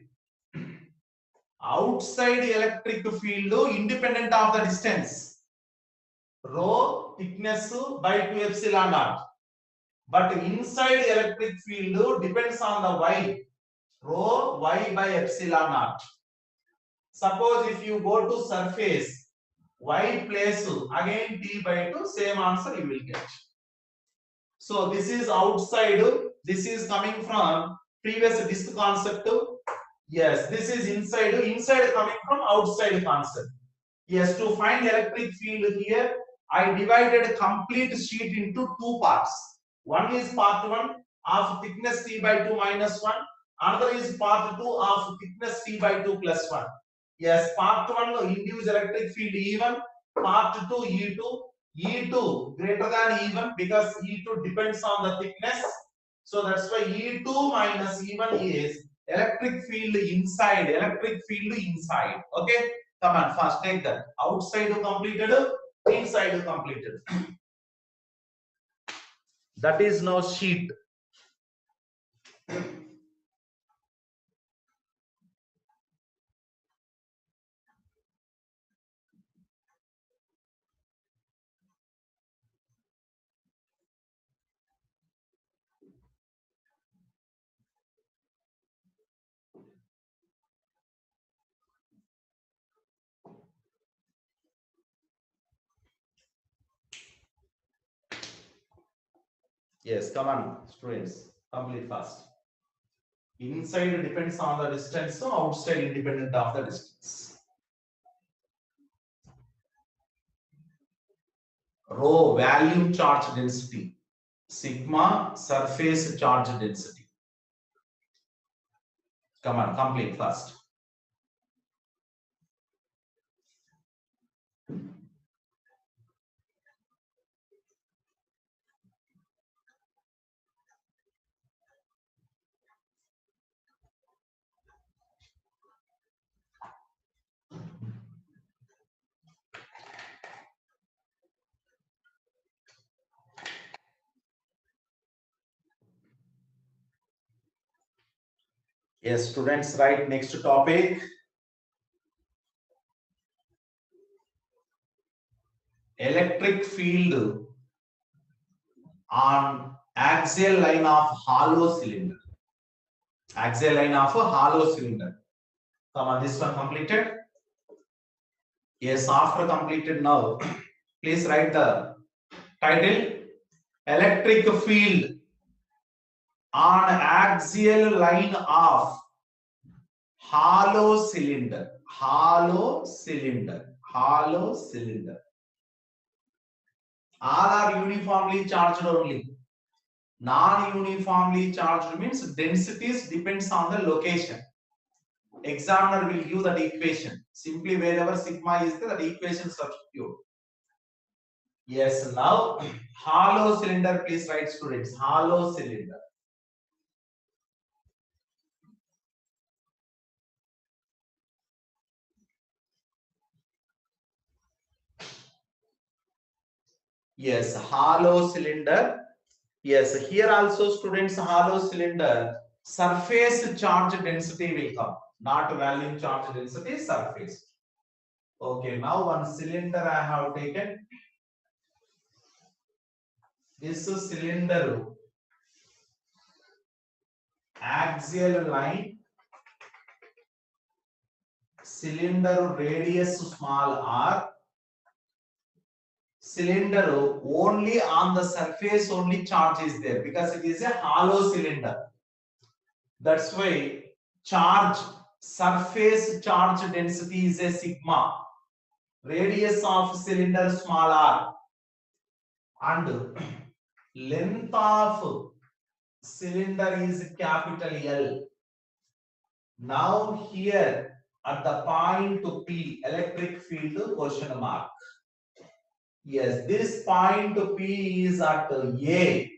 Outside electric field independent of the distance. Rho thickness by 2 epsilon naught. But inside electric field depends on the Y. Rho Y by epsilon naught. Suppose if you go to surface, Y place again T by 2, same answer you will get. So this is outside. This is coming from previous disk concept. Yes, this is inside. Inside coming from outside concept. Yes, to find electric field here, I divided complete sheet into 2 parts. One is part 1 of thickness T by 2 minus 1. Another is part 2 of thickness T by 2 plus 1. Yes, part 1 induce electric field E1, part 2 E2. E2 greater than E1 because E2 depends on the thickness. So that's why E2 minus E1 is electric field inside. Electric field inside. Okay, come on, fast take that. Outside completed, inside completed. That is now sheet. Yes, come on, students, complete fast. Inside depends on the distance, so outside independent of the distance. Rho volume charge density, sigma surface charge density. Come on, complete fast. Yes, students, right, next topic. Electric field on axial line of hollow cylinder. Axial line of a hollow cylinder. Come on, this one completed. Yes, after completed now, please write the title. Electric field on axial line of hollow cylinder. Hollow cylinder. Hollow cylinder. All are uniformly charged only. Non-uniformly charged means densities depends on the location. Examiner will give that equation. Simply wherever sigma is there, that equation substitute. Yes, now hollow cylinder, please write students. Hollow cylinder. Yes, hollow cylinder. Yes, here also students, hollow cylinder, surface charge density will come, not volume charge density, surface. Okay, now one cylinder I have taken. This cylinder, axial line, cylinder radius small r, cylinder only on the surface only charge is there because it is a hollow cylinder. That's why charge, surface charge density is a sigma, radius of cylinder small r, and length of cylinder is capital L. Now here at the point P, electric field question mark. Yes, this point P is at A.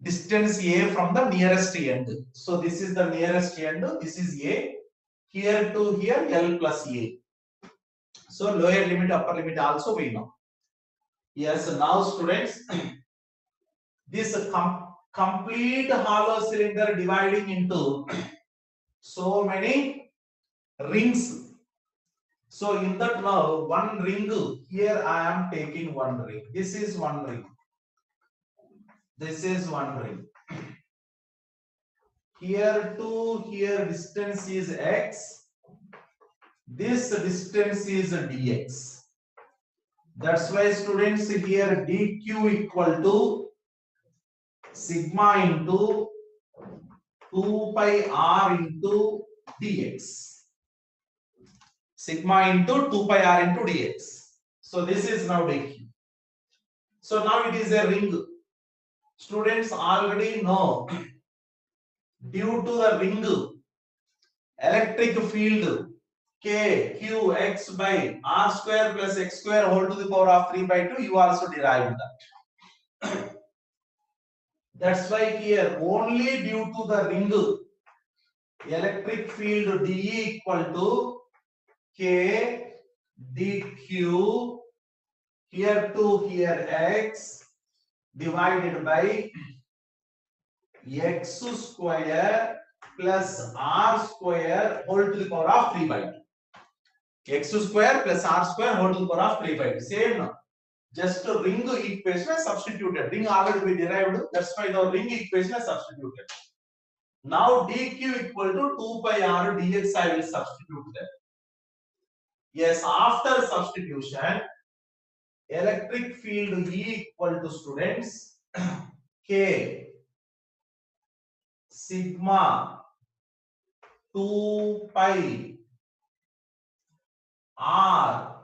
Distance A from the nearest end. So this is the nearest end. This is A. Here to here L plus A. So lower limit, upper limit also we know. Yes, now students, this complete hollow cylinder dividing into so many rings. So in that now one ring, here I am taking one ring. This is one ring. This is one ring. Here to here distance is x. This distance is dx. That's why students here dq equal to sigma into 2 pi r into dx. Sigma into 2 pi r into dx. So this is now dq. So now it is a ring. Students already know due to the ring electric field k q x by r square plus x square whole to the power of 3 by 2, you also derived that. That's why here only due to the ring electric field dE equal to k dq here to here x divided by x square plus r square whole to the power of 3 by 2. X square plus r square whole to the power of 3 by 2. Same now. Just a ring equation is substituted. Ring already we derived. That's why the ring equation is substituted. Now dq equal to 2 pi r dx I will substitute there. Yes, after substitution, electric field E equal to students k sigma 2 pi r,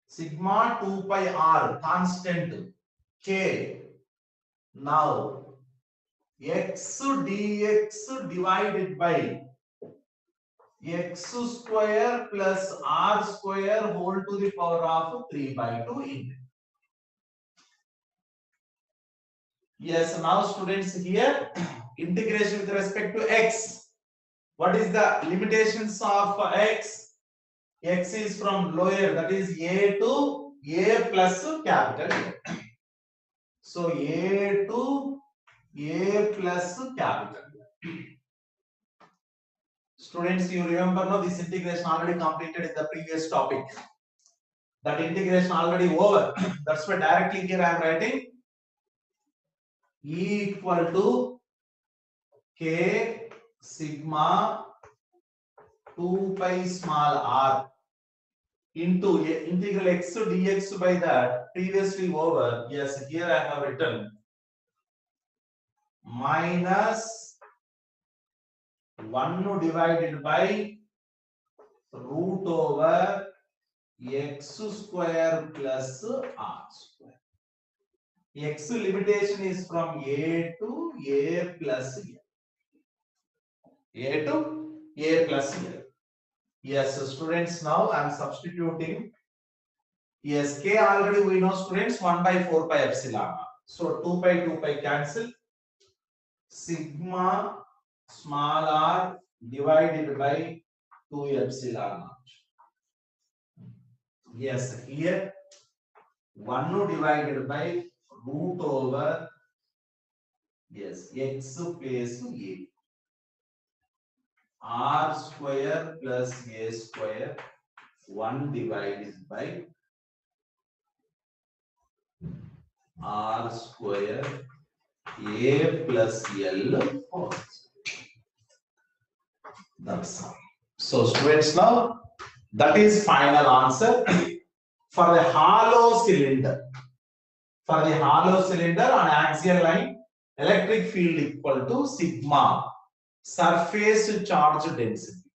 sigma 2 pi r constant k. Now x dx divided by x square plus r square whole to the power of 3 by 2 into. Yes, now students here integration with respect to x. What is the limitations of x? X is from lower, that is a to a plus capital A. So a to a plus capital A. Students, you remember now this integration already completed in the previous topic. That integration already over. That's why directly here I am writing E equal to k sigma 2 pi small r into integral x dx by that previously over. Yes, here I have written minus 1 divided by root over x square plus r square. X limitation is from a to a plus l. A to a plus l. Yes, students, now I am substituting. Yes, k already we know, students, 1 by 4 pi epsilon. So 2 pi cancel. Sigma small r divided by 2 epsilon naught. Yes, here 1 divided by root over, yes, x place a. R square plus a square 1 divided by R square a plus l whole. That's all. So students, now that is final answer for the hollow cylinder. For the hollow cylinder on axial line, electric field equal to sigma surface charge density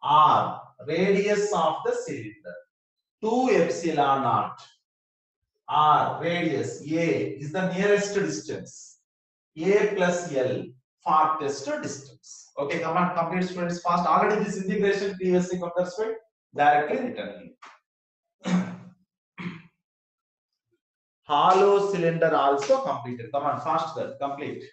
r radius of the cylinder 2 epsilon naught r radius a is the nearest distance a plus l farthest distance. Okay, come on, complete students fast. Already this integration previously covered, directly written here. Hollow cylinder also completed. Come on, faster, complete.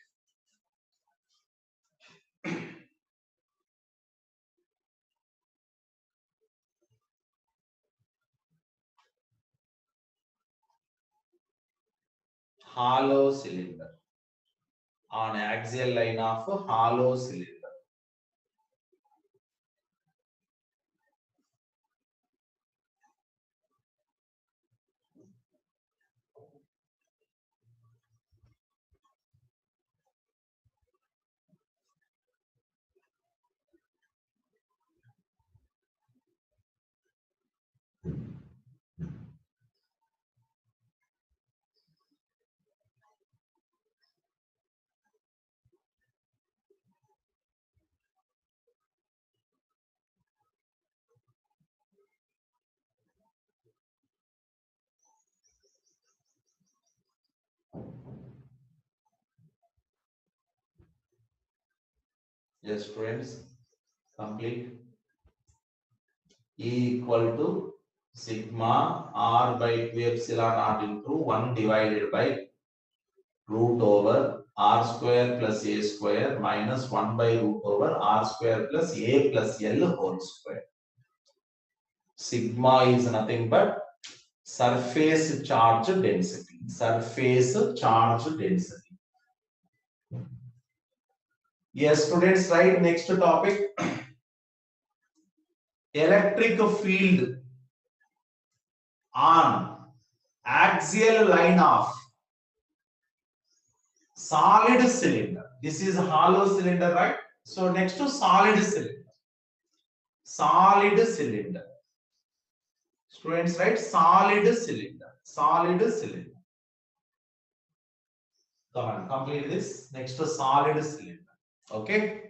Hollow cylinder on axial line of a hollow cylinder. Yes, friends, complete. E equal to sigma r by 2 epsilon naught into 1 divided by root over r square plus a square minus 1 by root over r square plus a plus l whole square. Sigma is nothing but surface charge density. Surface charge density. Yes, students, right. Next topic. Electric field on axial line of solid cylinder. This is hollow cylinder, right? So next to solid cylinder. Solid cylinder. Students, right? Solid cylinder. Solid cylinder. Come on, complete this. Next to solid cylinder. Okay.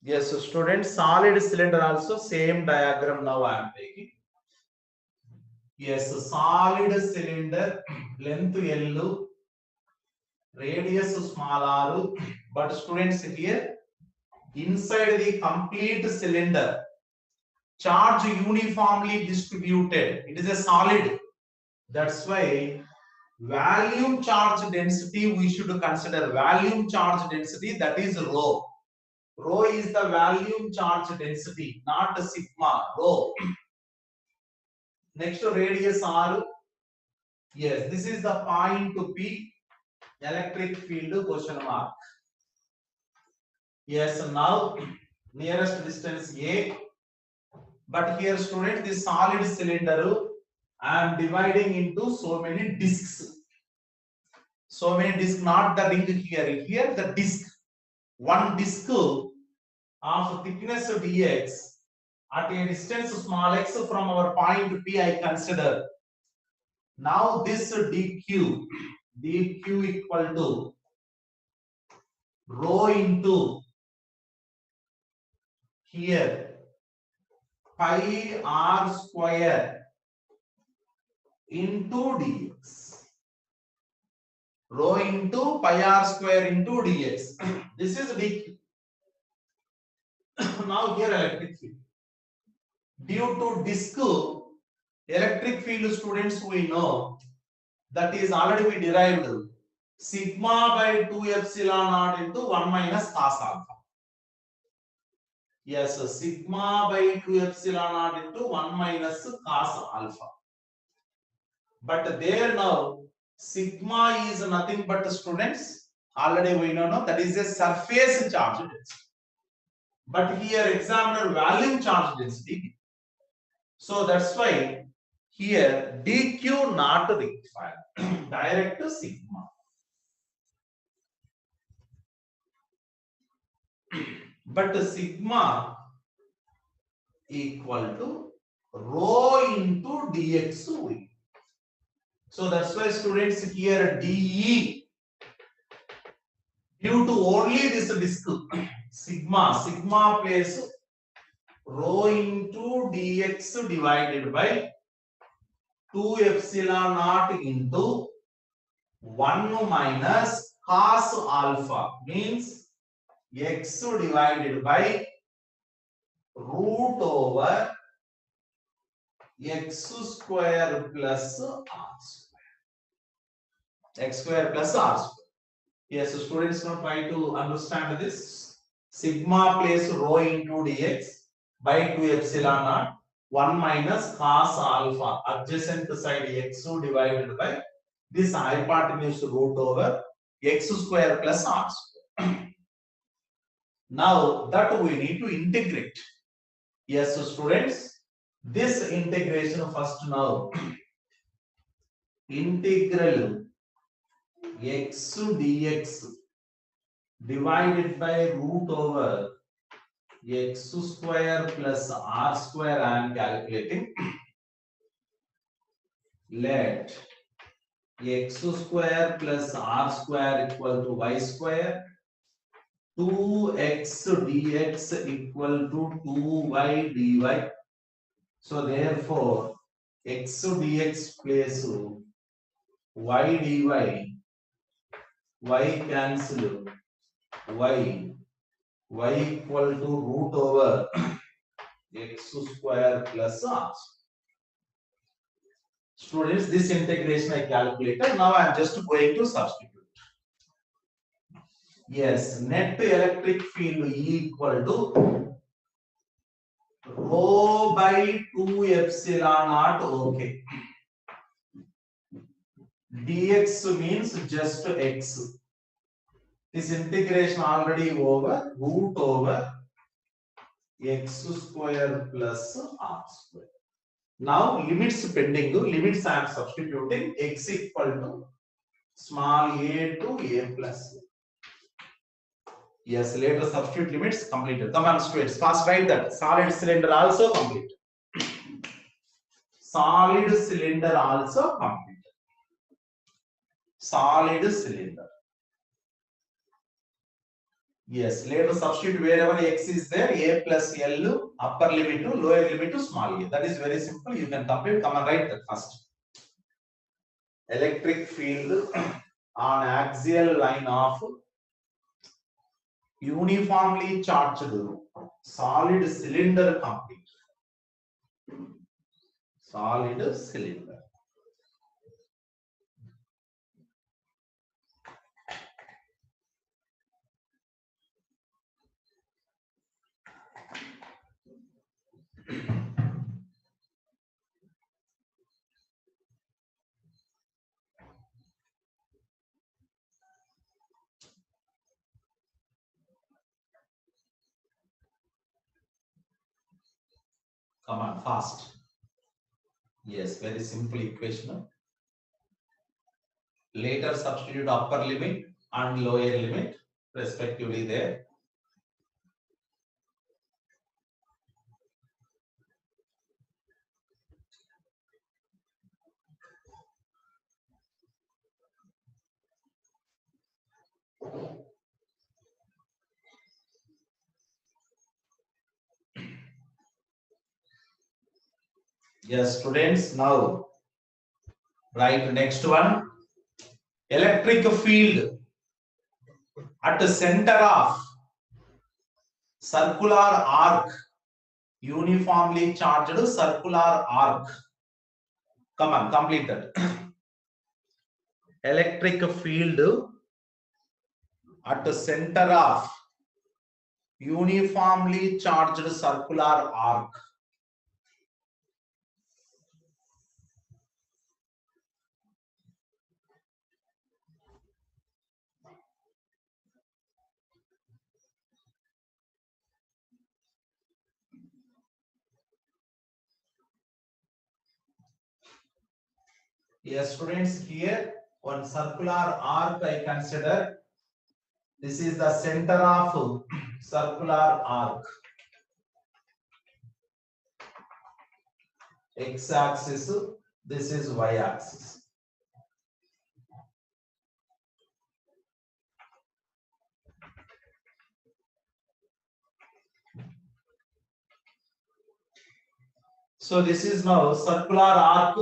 Yes, so students, solid cylinder also same diagram now I am taking. Yes, solid cylinder, length L, radius small r, but students here, inside the complete cylinder, charge uniformly distributed. It is a solid. That's why volume charge density we should consider. Volume charge density, that is rho. Rho is the volume charge density, not sigma. Rho. Next radius R. Yes, this is the point P. Electric field question mark. Yes, now nearest distance A. But here, student, this solid cylinder, I am dividing into so many discs. So many discs, not the ring here. Here, the disc. One disc of thickness dx at a distance small x from our point P, I consider. Now this dq equal to rho into here pi r square into dx. Rho into pi r square into dx. This is dq. Now here electric field. Due to disk, electric field, students, we know that is already we derived sigma by 2 epsilon naught into 1 minus cos alpha. Yes, so sigma by 2 epsilon naught into 1 minus cos alpha. But there now, sigma is nothing but, students, already we know that is a surface charge density. But here examiner volume charge density. So that's why here dq not required. Direct sigma. But sigma equal to rho into dx. So that's why, students, here dE, due to only this disk, sigma place rho into dx divided by 2 epsilon naught into 1 minus cos alpha, means x divided by root over x square plus r square. X square plus r square. Yes, so students, now try to understand this. Sigma place rho into dx by 2 epsilon naught 1 minus cos alpha, adjacent side x divided by this hypotenuse root over x square plus r square. Now that we need to integrate. Yes, so students, this integration first now. Integral x dx divided by root over x square plus r square I am calculating. Let x square plus r square equal to y square, 2x dx equal to 2y dy. So therefore x dx place y dy, y cancel, y equal to root over x square plus r. Students, this integration I calculated. Now I am just going to substitute. Yes, net electric field equal to rho by 2 epsilon naught. Okay. Dx means just x. This integration already over root over x square plus r square. Now limits pending. Limits I am substituting. X equal to small a to a plus. Yes, later substitute limits completed. Come on, students, fast write that. Solid cylinder also complete. Solid cylinder also complete. Solid cylinder. Yes, later substitute wherever x is there, a plus l, upper limit to lower limit to small a. That is very simple. You can complete. Come and write that first. Electric field on axial line of uniformly charged solid cylinder complete. Solid cylinder. Come on, fast. Yes, very simple equation. Later substitute upper limit and lower limit respectively there. Yes, students, now write next one. Electric field at the center of circular arc, uniformly charged circular arc. Come on, complete that. Electric field at the center of uniformly charged circular arc. Yes, students, here one circular arc I consider. This is the center of circular arc. X axis, this is Y axis. So this is now circular arc,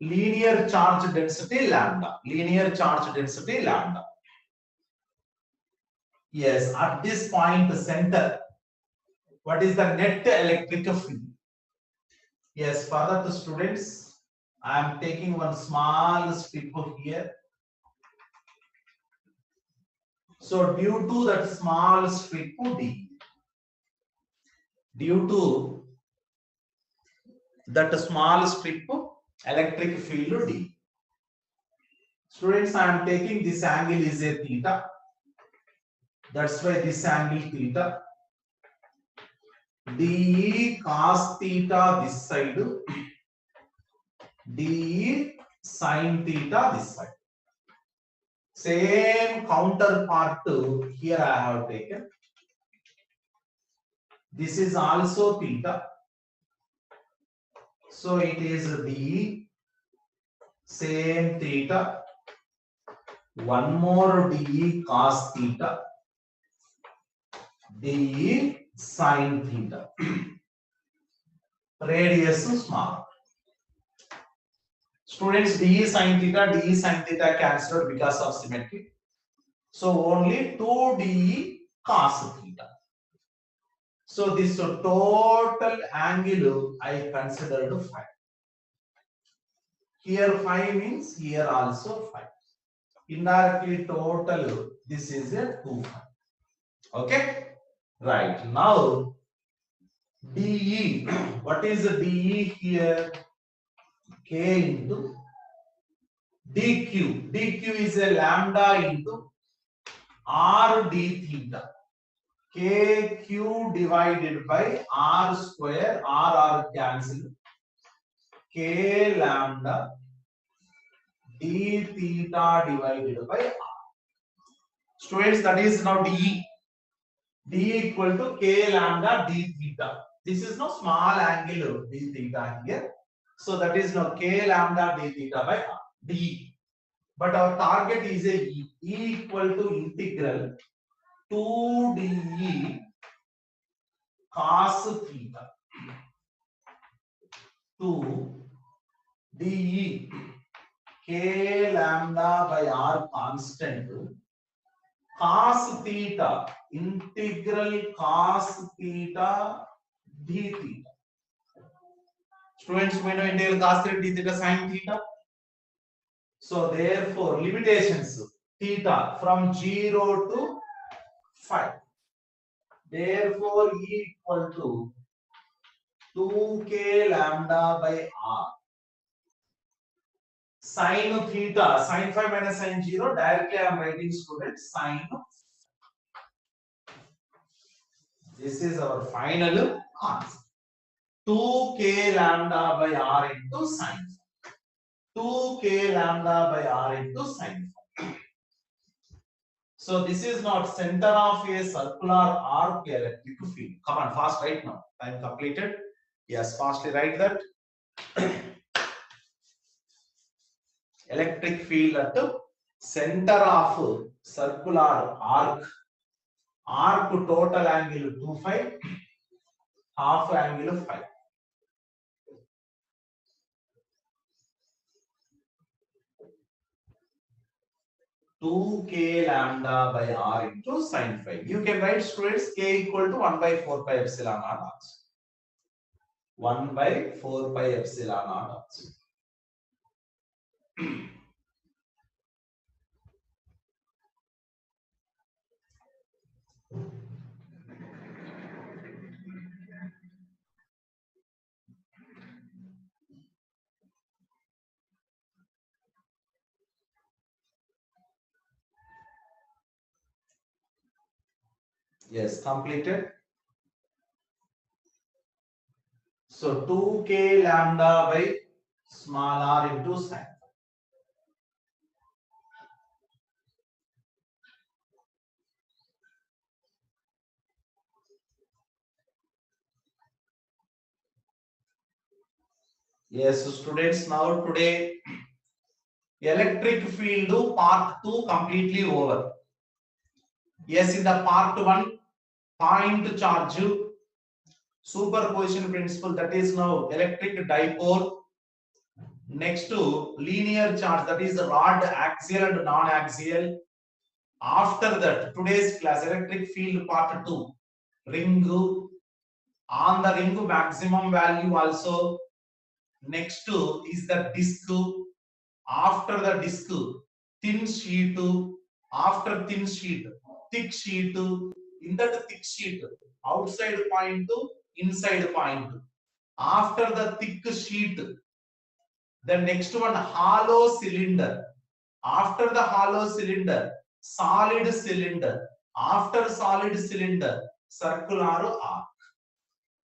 linear charge density lambda. Linear charge density lambda. Yes, at this point center, what is the net electric field? Yes, further to students, I am taking one small strip here. So due to that small strip D, due to that small strip electric field D. Students, I am taking this angle is a theta. That's why this angle theta. DE cos theta this side, DE sin theta this side. Same counterpart here I have taken. This is also theta. So it is DE, same theta. One more DE cos theta, DE sin theta. Radius small. Students, DE sin theta cancelled because of symmetry. So only 2 DE cos theta. So this total angle I considered 5. Here 5 means here also 5. Indirectly total, this is a 2 5. Okay? Right. Now DE, what is the DE here? K into DQ. DQ is a lambda into R d theta. KQ divided by R square, R cancel. K lambda d theta divided by R. Students, that is now DE. D equal to K lambda d theta. This is no small angle d theta here. So that is now K lambda d theta by R, D. But our target is a E. E equal to integral 2 dE cos theta to dE K lambda by R constant cos theta, integral cos theta d theta. Students, we know integral cos theta d theta sin theta. So therefore limitations theta from 0 to 5. Therefore E equal to 2k lambda by R. Sin theta, sin 5 minus sin 0, directly I am writing students sin. This is our final answer. 2k lambda by r into sin phi. 2k lambda by r into sin phi. So this is not center of a circular arc electric field. Come on, fast right now. Time completed. Yes, fastly write that. Electric field at the center of circular arc. Arc total angle 2 phi, half angle phi. Two k lambda by r into sin phi. You can write, students, k equal to 1 by 4 pi epsilon r. 1 by 4 pi epsilon r. Yes, completed. So 2k lambda by small r into sin. Yes, students, now today electric field part 2 completely over. Yes, in the part 1, point charge, superposition principle, that is now electric dipole. Next to linear charge, that is the rod axial and non-axial. After that, today's class electric field part 2, ring, on the ring maximum value also. Next to is the disc. After the disc, thin sheet. After thin sheet, thick sheet. In that thick sheet, outside point to inside point. After the thick sheet, the next one, hollow cylinder. After the hollow cylinder, solid cylinder. After solid cylinder, circular arc.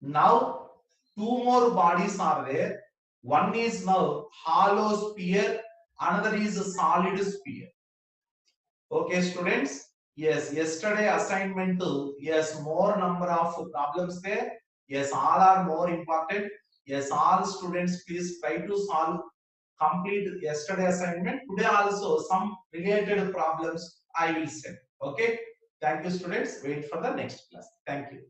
Now, two more bodies are there. One is now hollow sphere, another is a solid sphere. Okay, students? Yes, yesterday assignment, yes, more number of problems there. Yes, all are more important. Yes, all students, please try to solve complete yesterday assignment. Today also some related problems I will send. Okay. Thank you, students. Wait for the next class. Thank you.